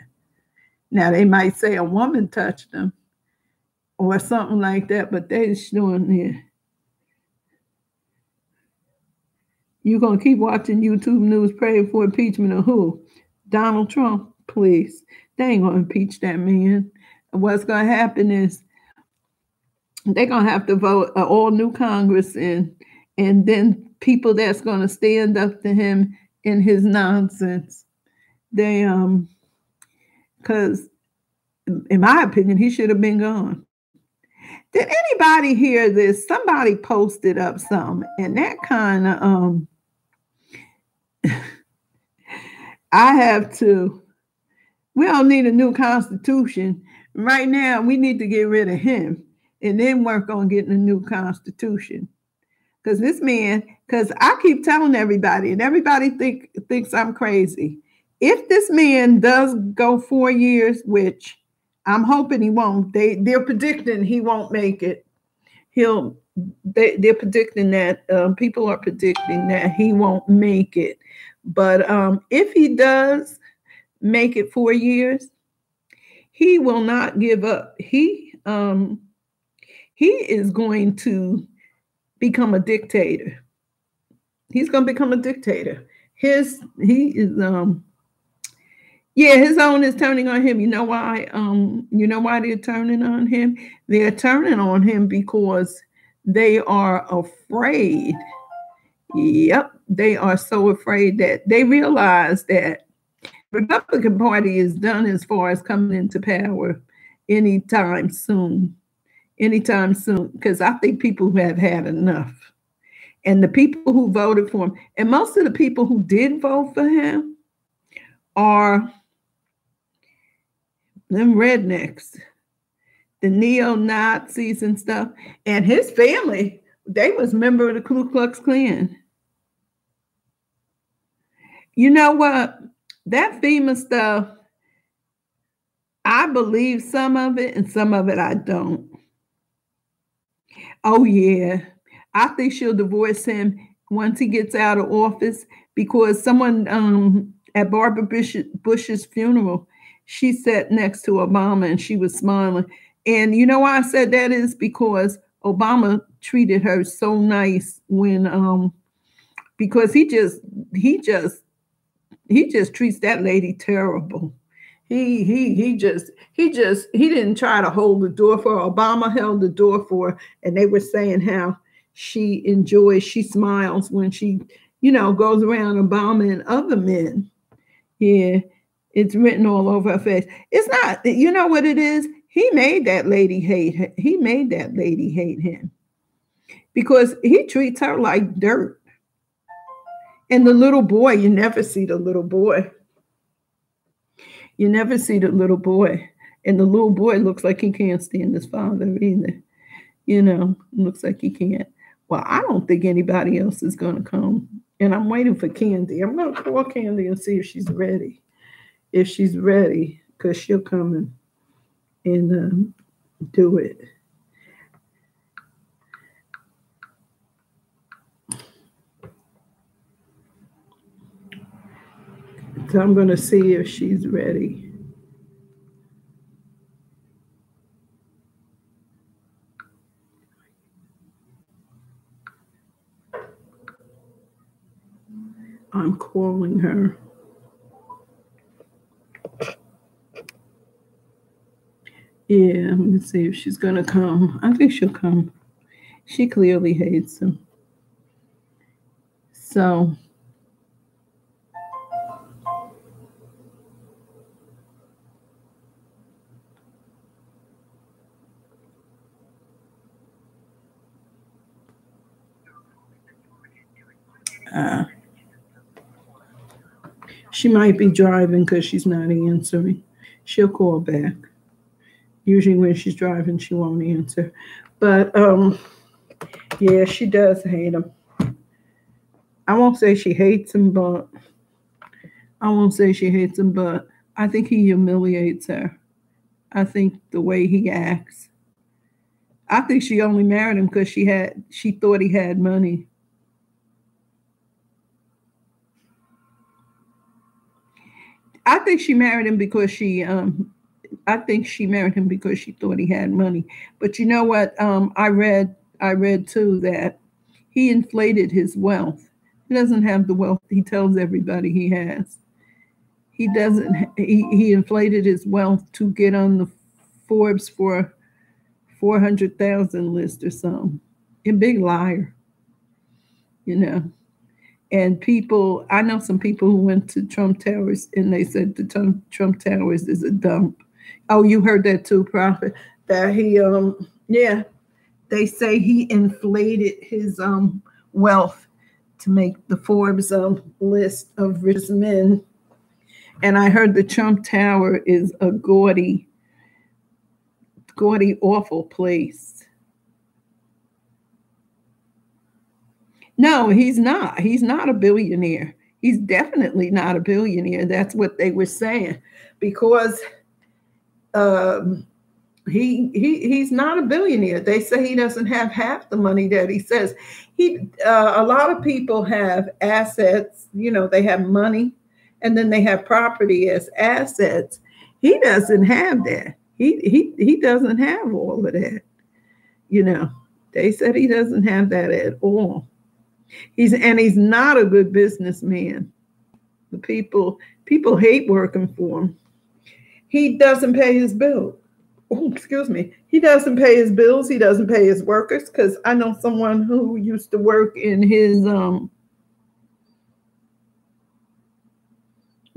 Speaker 1: Now they might say a woman touched them or something like that, but they just doing it. You gonna keep watching YouTube news praying for impeachment of who? Donald Trump, please. They ain't gonna impeach that man. What's gonna happen is they're gonna have to vote an all new Congress in, and then people that's gonna stand up to him in his nonsense. They because in my opinion, he should have been gone. Did anybody hear this? Somebody posted up something, and that kind of I have to. We don't need a new constitution right now. We need to get rid of him and then work on getting a new constitution. Because I keep telling everybody, and everybody thinks I'm crazy. If this man does go 4 years, which I'm hoping he won't, they're predicting he won't make it. They're predicting that people are predicting that he won't make it. But if he does make it 4 years, he will not give up. He is going to become a dictator. He's going to become a dictator. His he is Yeah, his own is turning on him. You know why? You know why they're turning on him? They're turning on him because they are afraid. Yep, they are so afraid that they realize that Republican Party is done as far as coming into power anytime soon. Anytime soon, because I think people have had enough. And the people who voted for him, and most of the people who did vote for him are them rednecks, the neo-Nazis and stuff. And his family, they was member of the Ku Klux Klan. You know what? That FEMA stuff, I believe some of it and some of it I don't. Oh, yeah. I think she'll divorce him once he gets out of office because someone at Barbara Bush's funeral, she sat next to Obama and she was smiling. And you know why I said that is because Obama treated her so nice when because he just treats that lady terrible. He didn't try to hold the door for her. Obama held the door for her, and they were saying how she smiles when she, goes around Obama and other men. Yeah, it's written all over her face. It's not, you know what it is? He made that lady hate her. He made that lady hate him because he treats her like dirt. And the little boy, you never see the little boy. You never see the little boy. And the little boy looks like he can't stand his father either. Looks like he can't. Well, I don't think anybody else is going to come. And I'm waiting for Candy. I'm going to call Candy and see if she's ready. If she's ready, because she'll come and do it. So I'm going to see if she's ready. I'm calling her. Yeah, I'm going to see if she's going to come. I think she'll come. She clearly hates him. So... she might be driving because she's not answering. She'll call back. Usually when she's driving, she won't answer. But yeah, she does hate him. I won't say she hates him, but I think he humiliates her. I think the way he acts. I think she only married him because she thought he had money. I think she married him because she thought he had money. But you know what? I read too that he inflated his wealth. He doesn't have the wealth he tells everybody he has. He doesn't. He inflated his wealth to get on the Forbes for 400,000 list or something. A big liar, And I know some people who went to Trump Towers and they said the Trump Towers is a dump. Oh, you heard that too, Prophet? That he, yeah, they say he inflated his wealth to make the Forbes list of richest men. And I heard the Trump Tower is a gaudy, awful place. No, he's not. He's not a billionaire. He's definitely not a billionaire. That's what they were saying, because um, he's not a billionaire. They say he doesn't have half the money that he says. A lot of people have assets. You know, they have money, and then they have property as assets. He doesn't have that. He doesn't have all of that. You know, they said he doesn't have that at all. He's not a good businessman. The people hate working for him. He doesn't pay his bill. Oh, excuse me. He doesn't pay his bills. He doesn't pay his workers, because I know someone who used to work in his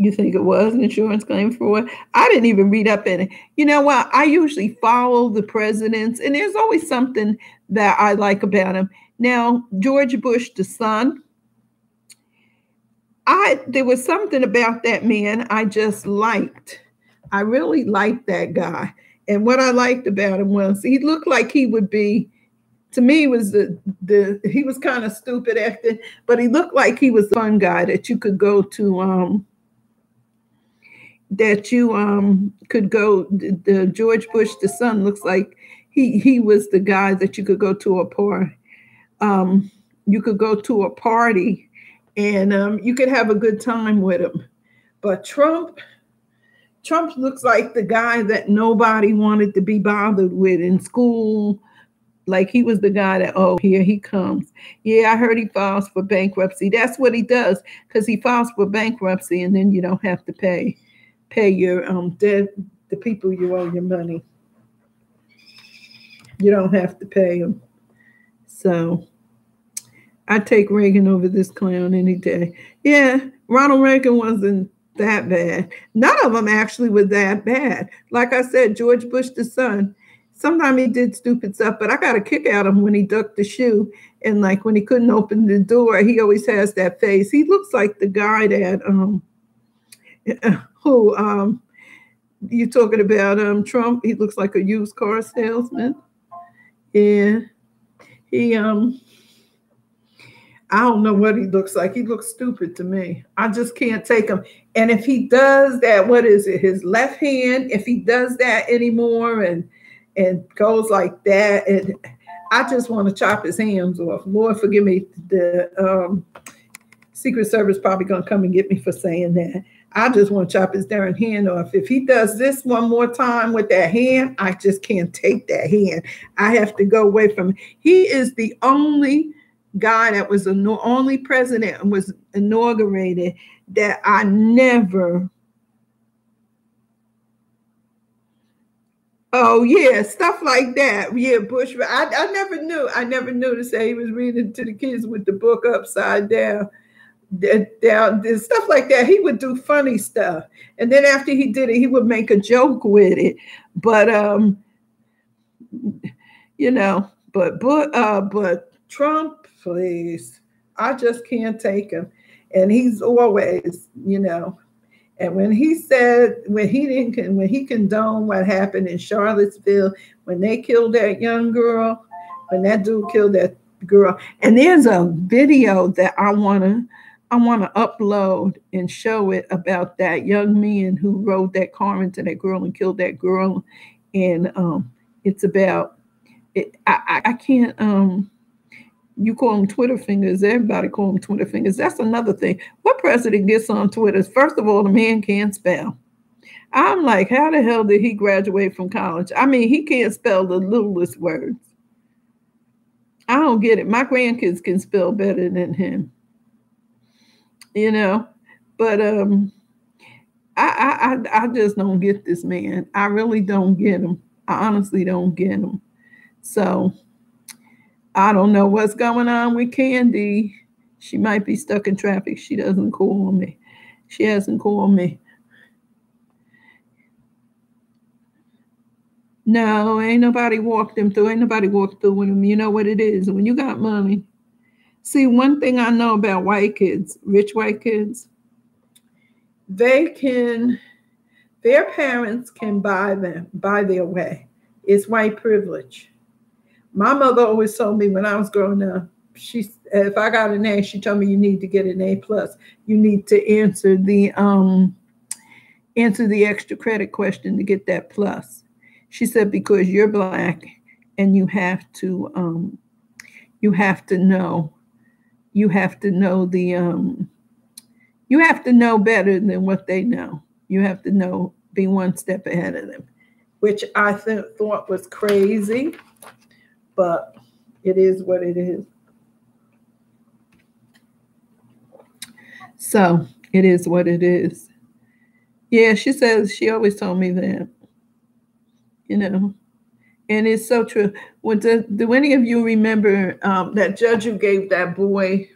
Speaker 1: you think it was an insurance claim fraud? I didn't even read up in it. You know what? I usually follow the presidents, and there's always something that I like about him. Now, George Bush, the son, there was something about that man I just liked. I really liked that guy. And what I liked about him was he looked like he would be, to me, was he was kind of stupid acting, but he looked like he was a fun guy that you could go to, could go. The George Bush, the son, looks like he was the guy that you could go to a party. You could go to a party and you could have a good time with him. But Trump looks like the guy that nobody wanted to be bothered with in school. Like he was the guy that, oh, here he comes. Yeah, I heard he files for bankruptcy. That's what he does, because he files for bankruptcy, and then you don't have to pay your the people you owe your money. You don't have to pay them. So I take Reagan over this clown any day. Yeah, Ronald Reagan wasn't that bad. None of them actually were that bad. Like I said, George Bush, the son, sometimes he did stupid stuff, but I got a kick out of him when he ducked the shoe. And like when he couldn't open the door, he always has that face. He looks like the guy that, you talking about Trump? He looks like a used car salesman. Yeah. I don't know what he looks like. He looks stupid to me. I just can't take him. And if he does that, what is it? His left hand, if he does that anymore and goes like that, and I just want to chop his hands off. Lord, forgive me. The Secret Service probably going to come and get me for saying that. I just want to chop his darn hand off. If he does this one more time with that hand, I just can't take that hand. I have to go away from him. He is the only guy that was the only president and was inaugurated that I never. Oh yeah, stuff like that. Yeah, Bush. I never knew. I never knew to say he was reading to the kids with the book upside down. Stuff like that. He would do funny stuff, and then after he did it, he would make a joke with it. But but Trump, please, I just can't take him. And he's always, and when he condoned what happened in Charlottesville, when they killed that young girl, when that dude killed that girl, and there's a video that I want to upload and show it about that young man who rode that car into that girl and killed that girl. And it's about it. I can't, you call them Twitter fingers. Everybody call them Twitter fingers. That's another thing. What president gets on Twitter? First of all, the man can't spell. I'm like, how the hell did he graduate from college? I mean, he can't spell the littlest words. I don't get it. My grandkids can spell better than him. But I just don't get this man. I really don't get him. I honestly don't get him. So I don't know what's going on with Candy. She might be stuck in traffic. She doesn't call me. She hasn't called me. No, ain't nobody walked him through. Ain't nobody walked through with him. You know what it is. When you got money. See, one thing I know about white kids, rich white kids, their parents can buy their way. It's white privilege. My mother always told me when I was growing up, If I got an A, she told me you need to get an A plus. You need to answer the extra credit question to get that plus. She said because you're black and you have to know you have to know the you have to know better than what they know. You have to know, be one step ahead of them, which I thought was crazy, but it is what it is. So it is what it is. Yeah, she says she always told me that, you know, and it's so true. Do any of you remember that judge who gave that boy?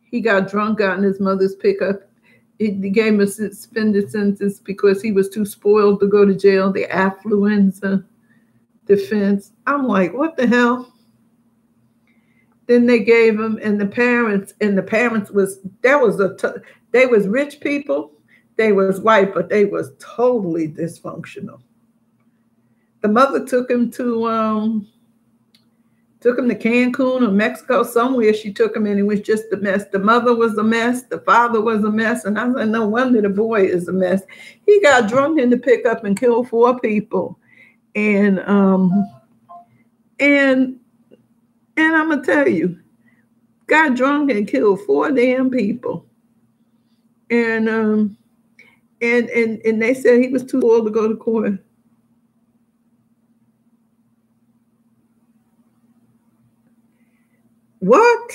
Speaker 1: He got drunk out in his mother's pickup. He gave him a suspended sentence because he was too spoiled to go to jail. The affluenza defense. I'm like, what the hell? Then they gave him, and the parents was they was rich people. They was white, but they was totally dysfunctional. The mother took him to Cancun or Mexico, somewhere she took him, and it was just a mess. The mother was a mess. The father was a mess. And I said, no wonder the boy is a mess. He got drunk in the pickup and killed 4 people. And I'm gonna tell you, got drunk and killed 4 damn people. And they said he was too old to go to court. What?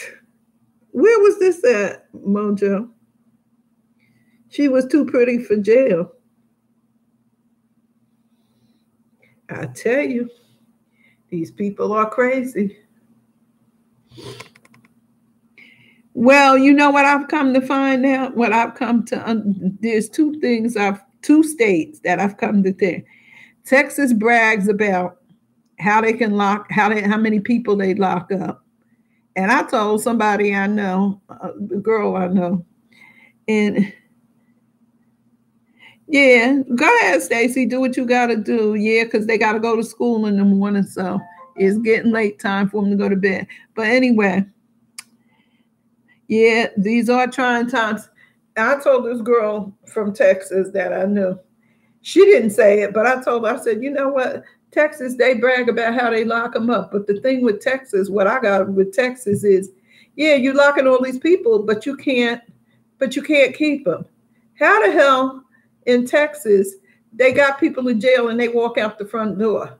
Speaker 1: Where was this at, Mojo? She was too pretty for jail. I tell you, these people are crazy. Well, you know what I've come to find out? What I've come to, there's 2 states that I've come to think. Texas brags about how they can how many people they lock up. And I told somebody I know, a girl I know, and yeah, go ahead, Stacy, do what you got to do. Yeah, because they got to go to school in the morning, so it's getting late time for them to go to bed. But anyway, yeah, these are trying times. I told this girl from Texas that I knew. She didn't say it, but I told her, I said, you know what? Texas, they brag about how they lock them up. But the thing with Texas, what I got with Texas is, yeah, you're locking all these people, but you can't keep them. How the hell in Texas, they got people in jail and they walk out the front door?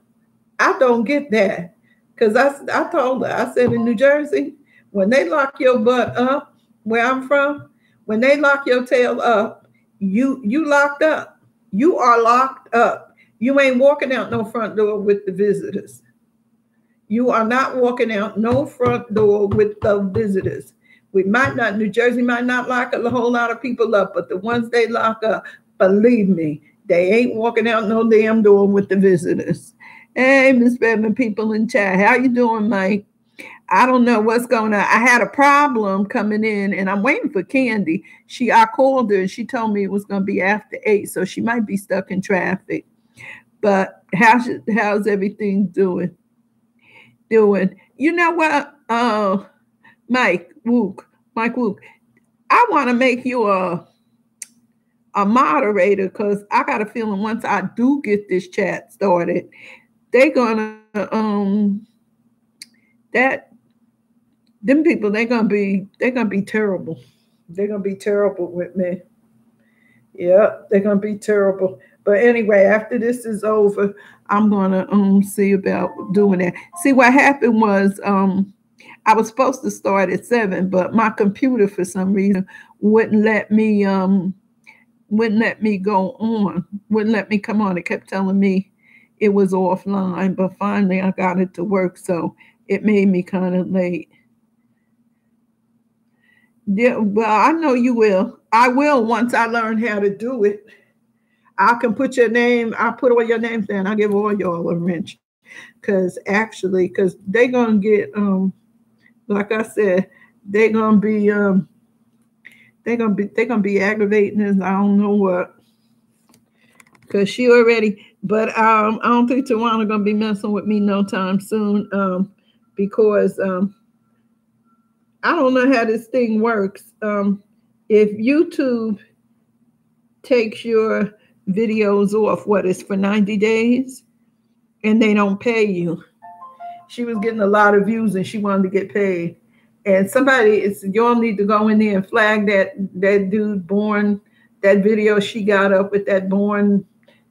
Speaker 1: I don't get that. Because I told her, I said in New Jersey, when they lock your butt up, where I'm from, when they lock your tail up, you locked up. You are locked up. You ain't walking out no front door with the visitors. You are not walking out no front door with the visitors. New Jersey might not lock a whole lot of people up, but the ones they lock up, believe me, they ain't walking out no damn door with the visitors. Hey, Miss Redmond, people in chat. How you doing, Mike? I don't know what's going on. I had a problem coming in and I'm waiting for Candy. I called her and she told me it was going to be after 8, so she might be stuck in traffic. But how's everything doing? You know what? Mike Wook, I want to make you a moderator because I got a feeling once I do get this chat started, they're gonna them people, they're gonna be terrible. They're gonna be terrible with me. Yeah, they're gonna be terrible. But anyway, after this is over, I'm gonna see about doing that. See, what happened was I was supposed to start at 7, but my computer for some reason wouldn't let me go on, wouldn't let me come on. It kept telling me it was offline, but finally I got it to work, so it made me kind of late. Yeah, well, I know you will. I will once I learn how to do it. I can put your name, I'll put all your names down. I'll give all y'all a wrench. Because they're gonna get like I said, they're gonna be aggravating us. I don't know what. Because she already, but I don't think Tawana gonna be messing with me no time soon. Because I don't know how this thing works. If YouTube takes your videos off, what is for 90 days, and they don't pay you. She was getting a lot of views and she wanted to get paid. And y'all need to go in there and flag that dude Born, that video she got up with that Born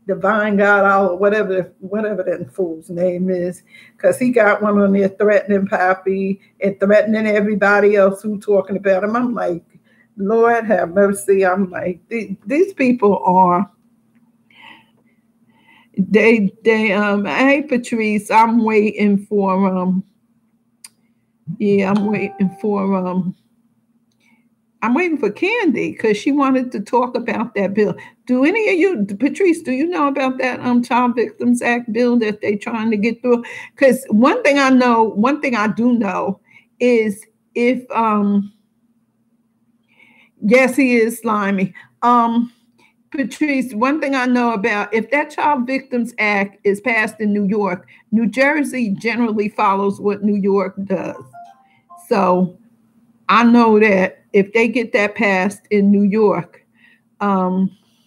Speaker 1: Divine God or whatever that fool's name is, because he got one on there threatening Poppy and threatening everybody else who talking about him. I'm like, Lord have mercy. I'm like, these people are. Hey Patrice, I'm waiting for I'm waiting for Candy because she wanted to talk about that bill. Do any of you, Patrice, do you know about that Child Victims Act bill that they're trying to get through? Because one thing I do know is if yes, he is slimy. Patrice, one thing I know about, if that Child Victims Act is passed in New York, New Jersey generally follows what New York does. So I know that if they get that passed in New York,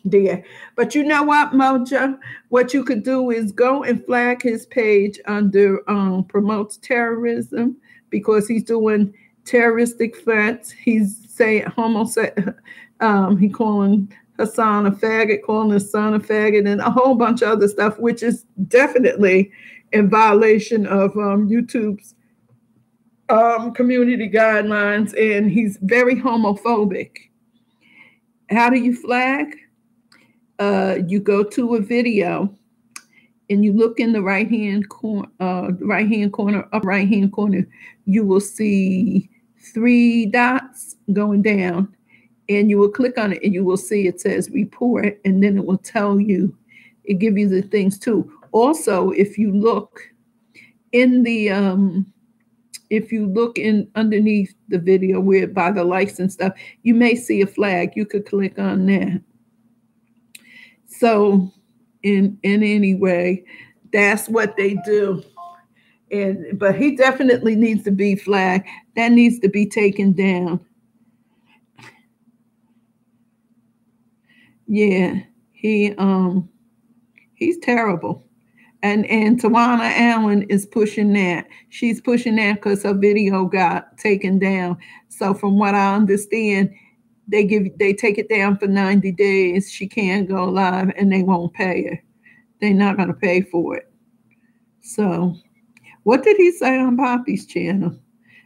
Speaker 1: there. But you know what, Mojo? What you could do is go and flag his page under promotes terrorism, because he's doing terroristic threats. He's saying he calling Hassan a faggot, calling his son a faggot, and a whole bunch of other stuff, which is definitely in violation of YouTube's community guidelines, and he's very homophobic. How do you flag? You go to a video and you look in the right hand corner, upper right hand corner. You will see 3 dots going down, and you will click on it, and you will see it says report, and then it will tell you, it give you the things too. Also, if you look in the underneath the video where by the likes and stuff, you may see a flag. You could click on that. So in any way, that's what they do. But he definitely needs to be flagged. That needs to be taken down. Yeah, he's terrible. And Tawana Allen is pushing that. She's pushing that because her video got taken down. So from what I understand, they take it down for 90 days. She can't go live, and they won't pay her. They're not going to pay for it. So what did he say on Poppy's channel?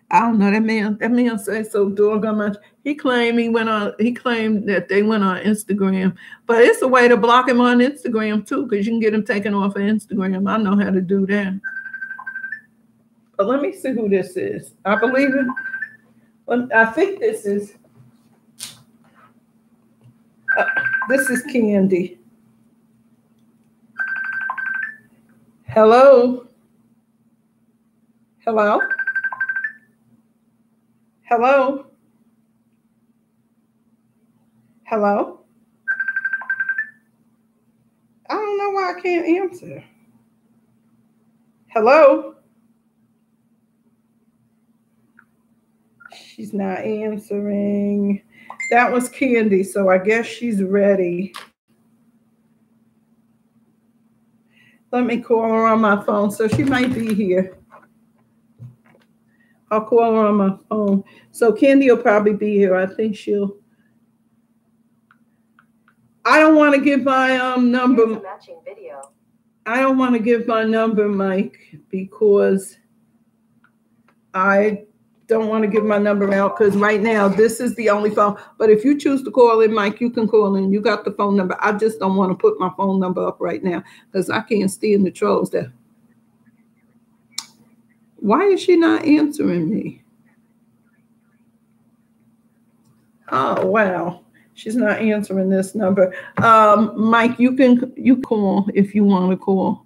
Speaker 1: I don't know. That man said so doggone much. He claimed that they went on Instagram, but it's a way to block him on Instagram too, because you can get him taken off of Instagram. I know how to do that. But let me see who this is. I believe it. I think this is Candy. Hello. Hello. Hello? Hello? I don't know why I can't answer. Hello? She's not answering. That was Candy, so I guess she's ready. Let me call her on my phone, so she might be here. I'll call her on my phone. So Candy will probably be here. I think I don't want to give my number. Matching video. I don't want to give my number, Mike, because I don't want to give my number out, because right now this is the only phone. But if you choose to call in, Mike, you can call in. You got the phone number. I just don't want to put my phone number up right now because I can't stand the trolls there. Why is she not answering me? Oh, wow. She's not answering this number. Mike, you call if you want to call.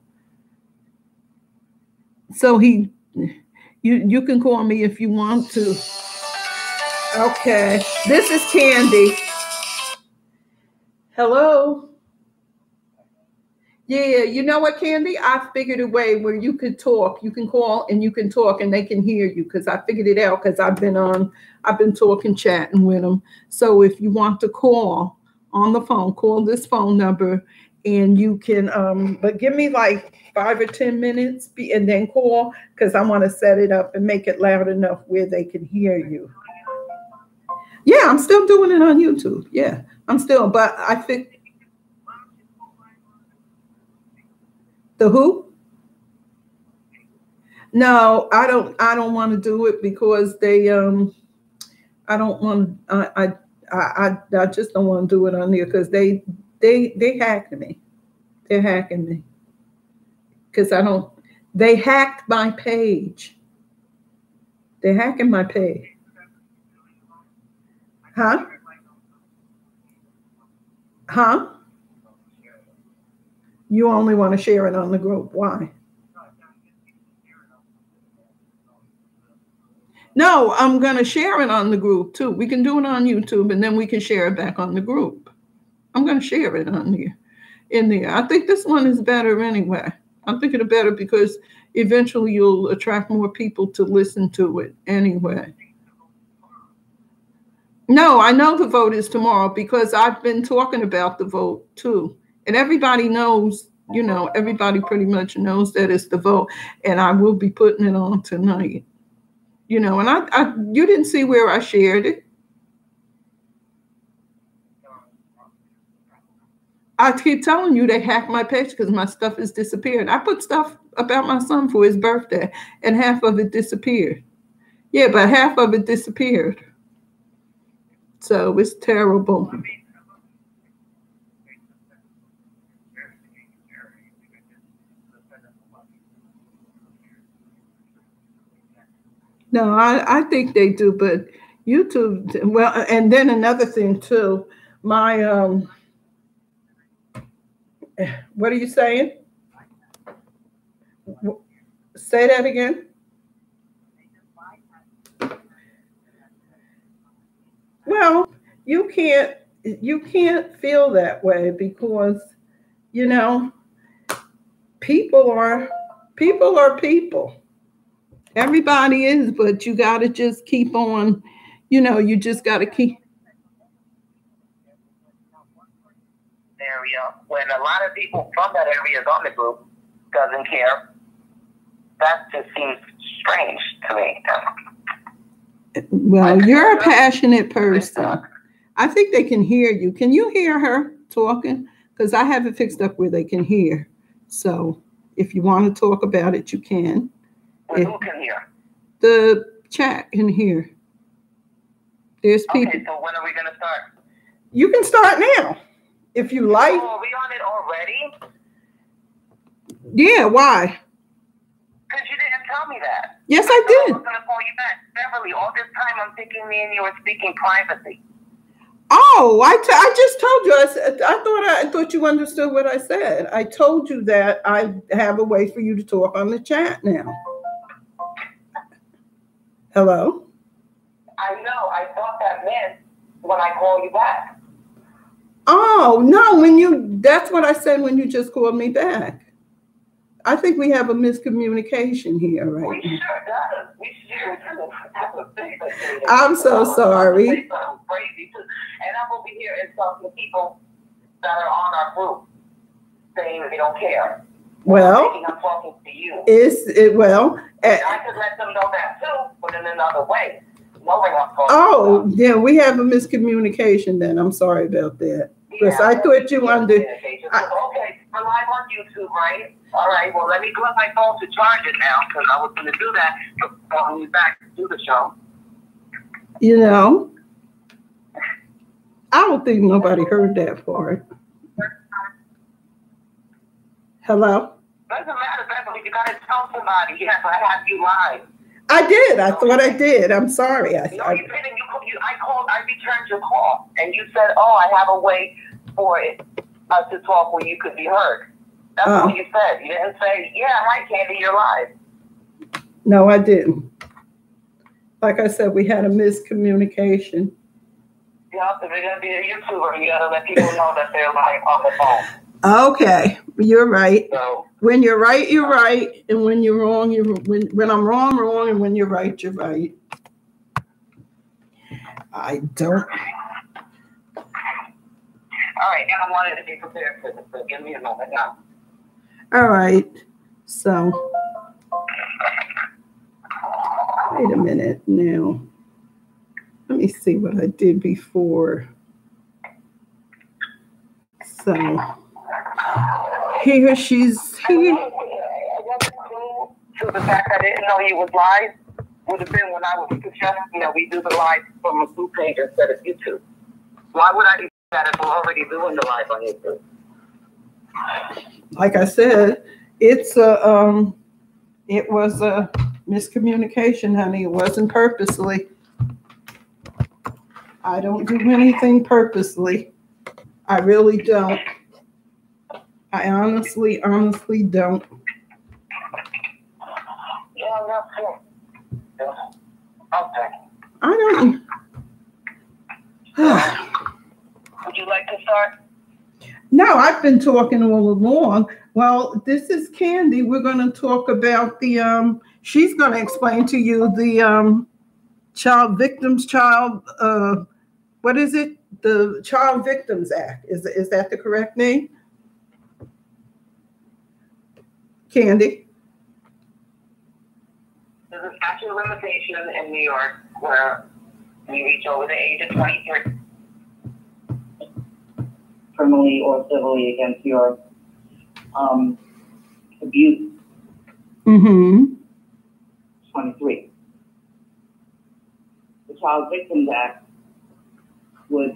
Speaker 1: So you can call me if you want to. Okay. This is Candy. Hello. Yeah, you know what, Candy? I figured a way where you could talk. You can call and you can talk and they can hear you because I figured it out because I've been talking, chatting with them. So if you want to call on the phone, call this phone number and you can, but give me like 5 or 10 minutes and then call because I want to set it up and make it loud enough where they can hear you. Yeah, I'm still doing it on YouTube. Yeah, I'm still, but I think the who? No, I don't want to do it because they I don't want I just don't want to do it on there because they hacked me. They're hacking me because I don't. They hacked my page. They're hacking my page. Huh? Huh? You only want to share it on the group. Why? No, I'm going to share it on the group too. We can do it on YouTube and then we can share it back on the group. I'm going to share it on there. In there. I think this one is better anyway. I'm thinking it better because eventually you'll attract more people to listen to it anyway. No, I know the vote is tomorrow because I've been talking about the vote too. And everybody knows, everybody pretty much knows that it's the vote. And I will be putting it on tonight. And you didn't see where I shared it. I keep telling you they hacked my page because my stuff is disappearing. I put stuff about my son for his birthday and half of it disappeared. Yeah, but half of it disappeared. So it's terrible. No, I think they do, but YouTube, well, and then another thing too, my what are you saying? Say that again. Well, you can't feel that way because you know people are people. Everybody is, but you got to just keep on. You just got to keep.
Speaker 2: Area when a lot of people from that area is on the group doesn't care. That just seems strange to me.
Speaker 1: Well, you're a passionate person. I think they can hear you. Can you hear her talking? Because I have it fixed up where they can hear. So if you want to talk about it, you can.
Speaker 2: Who can hear?
Speaker 1: The chat can hear. There's people.
Speaker 2: Okay, so when are we going to start?
Speaker 1: You can start now. If you like.
Speaker 2: Oh, are we on it already?
Speaker 1: Yeah, why?
Speaker 2: Because you didn't tell me that.
Speaker 1: Yes, I did.
Speaker 2: I was going to call you back. Beverly, all this time I'm thinking me and you were speaking privacy.
Speaker 1: Oh, I just told you. I thought you understood what I said. I told you that I have a way for you to talk on the chat now. Hello?
Speaker 2: I know. I thought that meant when I call you back.
Speaker 1: Oh, no, that's what I said when you just called me back. I think we have a miscommunication here, right?
Speaker 2: We sure does. We sure do.
Speaker 1: I'm so sorry.
Speaker 2: Crazy too. And I'm over here insulting people that are on our group saying they don't care.
Speaker 1: Well,
Speaker 2: I'm talking to you.
Speaker 1: I
Speaker 2: could let them know that too, but in another way.
Speaker 1: Yeah, we have a miscommunication then. I'm sorry about that. Because I thought you wanted.
Speaker 2: Okay, we're live on YouTube, right? All right, well, let me put my phone to charge it now because I was going to do that before we back to do the show.
Speaker 1: I don't think nobody heard that part. Hello?
Speaker 2: Doesn't matter, Beverly. You got to tell somebody. Yes, I have you live.
Speaker 1: I did. I thought I did. I'm sorry.
Speaker 2: No, you didn't. I returned your call, and you said, "Oh, I have a way for us to talk where you could be heard." That's what you said. You didn't say, "Yeah, hi, Candy, you're live."
Speaker 1: No, I didn't. Like I said, we had a miscommunication.
Speaker 2: Yeah, if you're gonna be a YouTuber, you gotta let people know that they're live on the phone.
Speaker 1: Okay, you're right.
Speaker 2: So
Speaker 1: when you're right, you're right, and when you're wrong, when I'm wrong, wrong, and when you're right, you're right. I don't.
Speaker 2: All right, and I wanted to be prepared for this, so give me a moment now.
Speaker 1: All right, so wait a minute now. Let me see what I did before. So here she's here.
Speaker 2: So the fact that I didn't know he was live would have been when I was suggesting that we do the live from a food page instead of YouTube. Why would I do that if we're already doing the live on YouTube?
Speaker 1: Like I said, it was a miscommunication, honey. It wasn't purposely. I don't do anything purposely. I really don't. I honestly don't.
Speaker 2: Yeah, that's it. Okay.
Speaker 1: I don't.
Speaker 2: Would you like to start?
Speaker 1: No, I've been talking all along. Well, this is Candy. We're going to talk about the, she's going to explain to you the what is it? The Child Victims Act. Is that the correct name? Candy?
Speaker 2: There's a statute of limitation in New York where you reach over the age of 23. Criminally or civilly against your abuse. 23. The Child Victims Act would.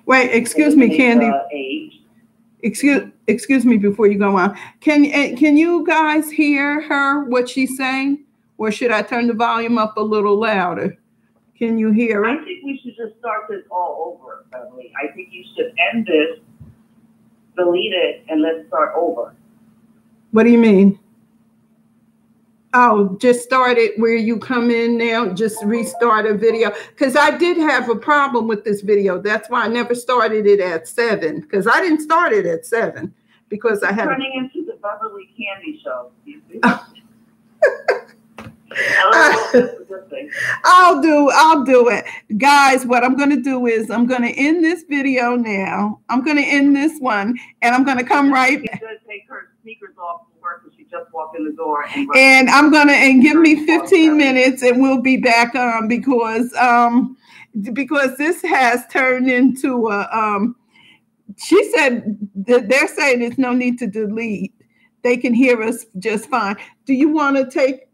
Speaker 1: Wait, excuse me, Candy.
Speaker 2: Age.
Speaker 1: Excuse me before you go on. Can you guys hear her, what she's saying? Or should I turn the volume up a little louder? Can you hear her?
Speaker 2: I think we should just start this all over, Beverly. I think you should end this, delete it, and let's start over.
Speaker 1: What do you mean? Oh, just start it where you come in now, just restart a video. Because I did have a problem with this video. That's why I never started it at 7. Because I didn't start it at 7. Because I had
Speaker 2: turning into the Beverly Candy Show.
Speaker 1: I'll do it. Guys, what I'm going to do is I'm going to end this video now. I'm going to end this one, and I'm going to come right back.
Speaker 2: She's going to take her sneakers off from work because she just walked in the door.
Speaker 1: And I'm going to give me 15 minutes, and we'll be back on because this has turned into a, she said that they're saying there's no need to delete. They can hear us just fine. Do you want to take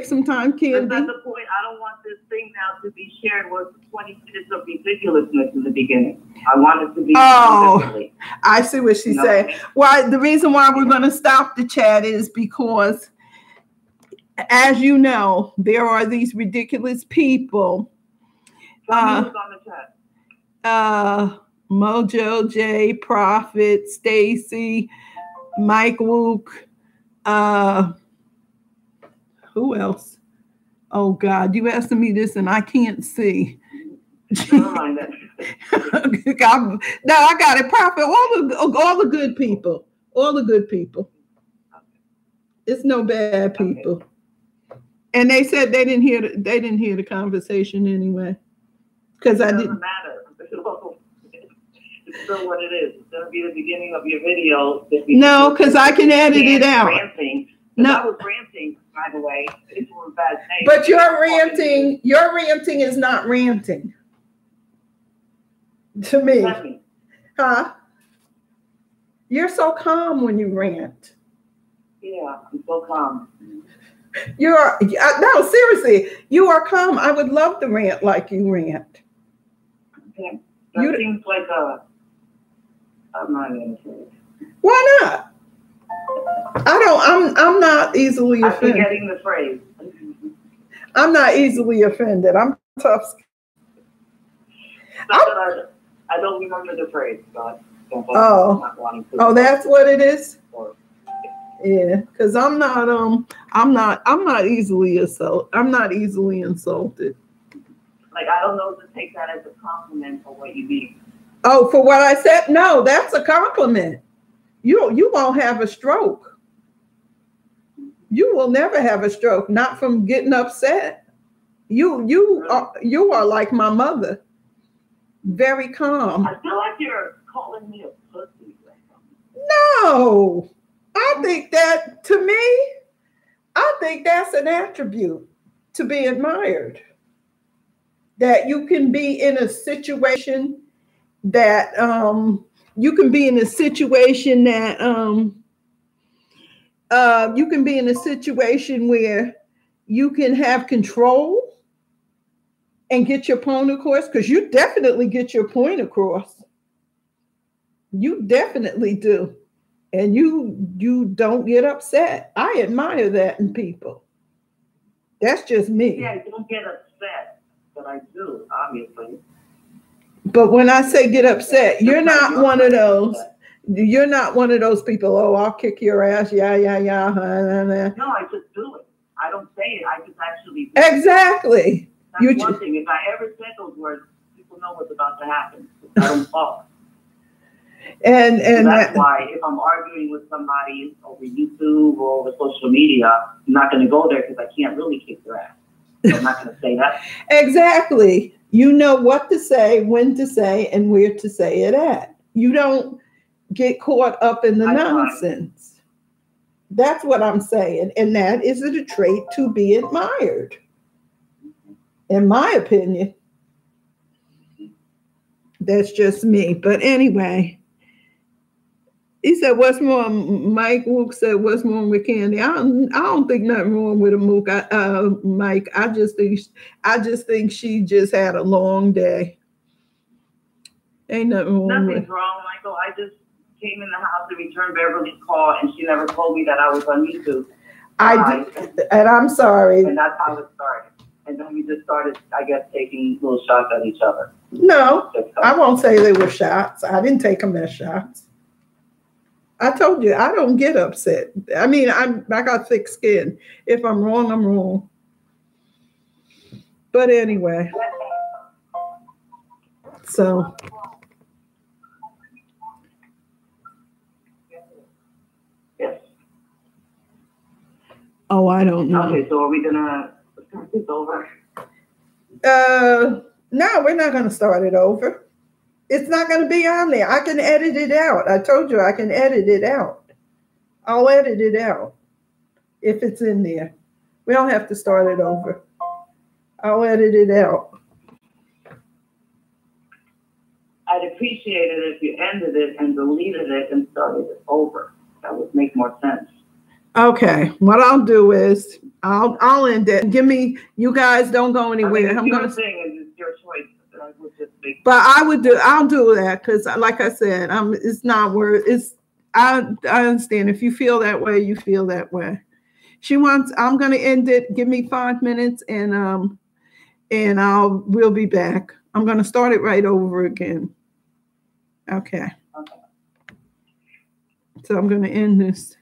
Speaker 1: some time, Candy?
Speaker 2: That's the point. I don't want this thing now to be shared with 20 minutes of ridiculousness in the beginning. I want it to be.
Speaker 1: Oh, I see what she's saying. Well, the reason why we're going to stop the chat is because, as you know, there are these ridiculous people.
Speaker 2: Who's on the chat?
Speaker 1: Mojo, J, Prophet, Stacy, Mike Wook, who else? Oh God, you asking me this and I can't see.
Speaker 2: Never mind that.
Speaker 1: No, I got it. Prophet, all the good people. All the good people. It's no bad people. Okay. And they said they didn't hear the conversation anyway. Because I didn't.
Speaker 2: It doesn't matter. It's still what it is. It's going to be the beginning of your video.
Speaker 1: No, because I can edit it out.
Speaker 2: Ranting. No, I was ranting, by the way. It's a bad name.
Speaker 1: But your ranting is not ranting. To me. Huh? You're so calm when you rant.
Speaker 2: Yeah, I'm so calm.
Speaker 1: No, seriously, you are calm. I would love to rant like you rant.
Speaker 2: Okay. That seems like I'm not going to say it.
Speaker 1: Why not? I'm not easily offended.
Speaker 2: I'm forgetting the phrase.
Speaker 1: I'm not easily offended. I'm tough.
Speaker 2: I don't remember the phrase. So
Speaker 1: that's what it is. Yeah, because I'm not easily insulted. I'm not easily insulted.
Speaker 2: Like, I don't know to take that as a compliment for what you mean.
Speaker 1: Oh, for what I said? No, that's a compliment. You won't have a stroke. You will never have a stroke, not from getting upset. You are like my mother, very calm.
Speaker 2: I feel like you're calling me a pussy.
Speaker 1: No, I think that, to me, I think that's an attribute to be admired. That you can be in a situation that you can be in a situation that you can be in a situation where you can have control and get your point across, because you definitely get your point across. You definitely do. And you don't get upset. I admire that in people. That's just me.
Speaker 2: Yeah, I don't get upset, but I do, obviously.
Speaker 1: But when I say get upset, you're not one of those. You're not one of those people. Oh, I'll kick your ass. Yeah.
Speaker 2: No, I just do it. I don't say it. I just actually do
Speaker 1: it. Exactly.
Speaker 2: That's one thing. If I ever said those words, people know what's about to happen. I don't talk.
Speaker 1: And
Speaker 2: so that's why if I'm arguing with somebody over YouTube or over social media, I'm not going to go there because I can't really kick their ass. So I'm not going to say that.
Speaker 1: Exactly. You know what to say, when to say, and where to say it at. You don't get caught up in the nonsense. That's what I'm saying. And that is a trait to be admired, in my opinion. That's just me. But anyway, he said, what's more, Mike Wook said, what's wrong with Candy? I don't think nothing wrong with a Mook, Mike. I just think she just had a long day. Ain't nothing wrong.
Speaker 2: Nothing's wrong, Michael. I just came in the house to return Beverly's call, and she never told me that I was on YouTube.
Speaker 1: And I'm sorry.
Speaker 2: And that's how it started. And then we just started, I guess, taking little shots at each other.
Speaker 1: No, I won't say they were shots. I didn't take them as shots. I told you, I don't get upset. I mean, I got thick skin. If I'm wrong, I'm wrong. But anyway. So.
Speaker 2: Yes.
Speaker 1: Oh, I don't know.
Speaker 2: Okay, so are we going to start this over?
Speaker 1: No, we're not going to start it over. It's not going to be on there. I can edit it out. I told you I can edit it out. I'll edit it out if it's in there. We don't have to start it over. I'll edit it out.
Speaker 2: I'd appreciate it if you ended it and deleted it and started it over. That would make more sense.
Speaker 1: Okay. What I'll do is I'll end it. You guys don't go anywhere.
Speaker 2: I'm going to sing and it's your choice.
Speaker 1: But I'll do that because, like I said, it's not worth. I understand. If you feel that way, you feel that way. I'm going to end it. Give me 5 minutes, and we'll be back. I'm going to start it right over again. Okay. So I'm going to end this.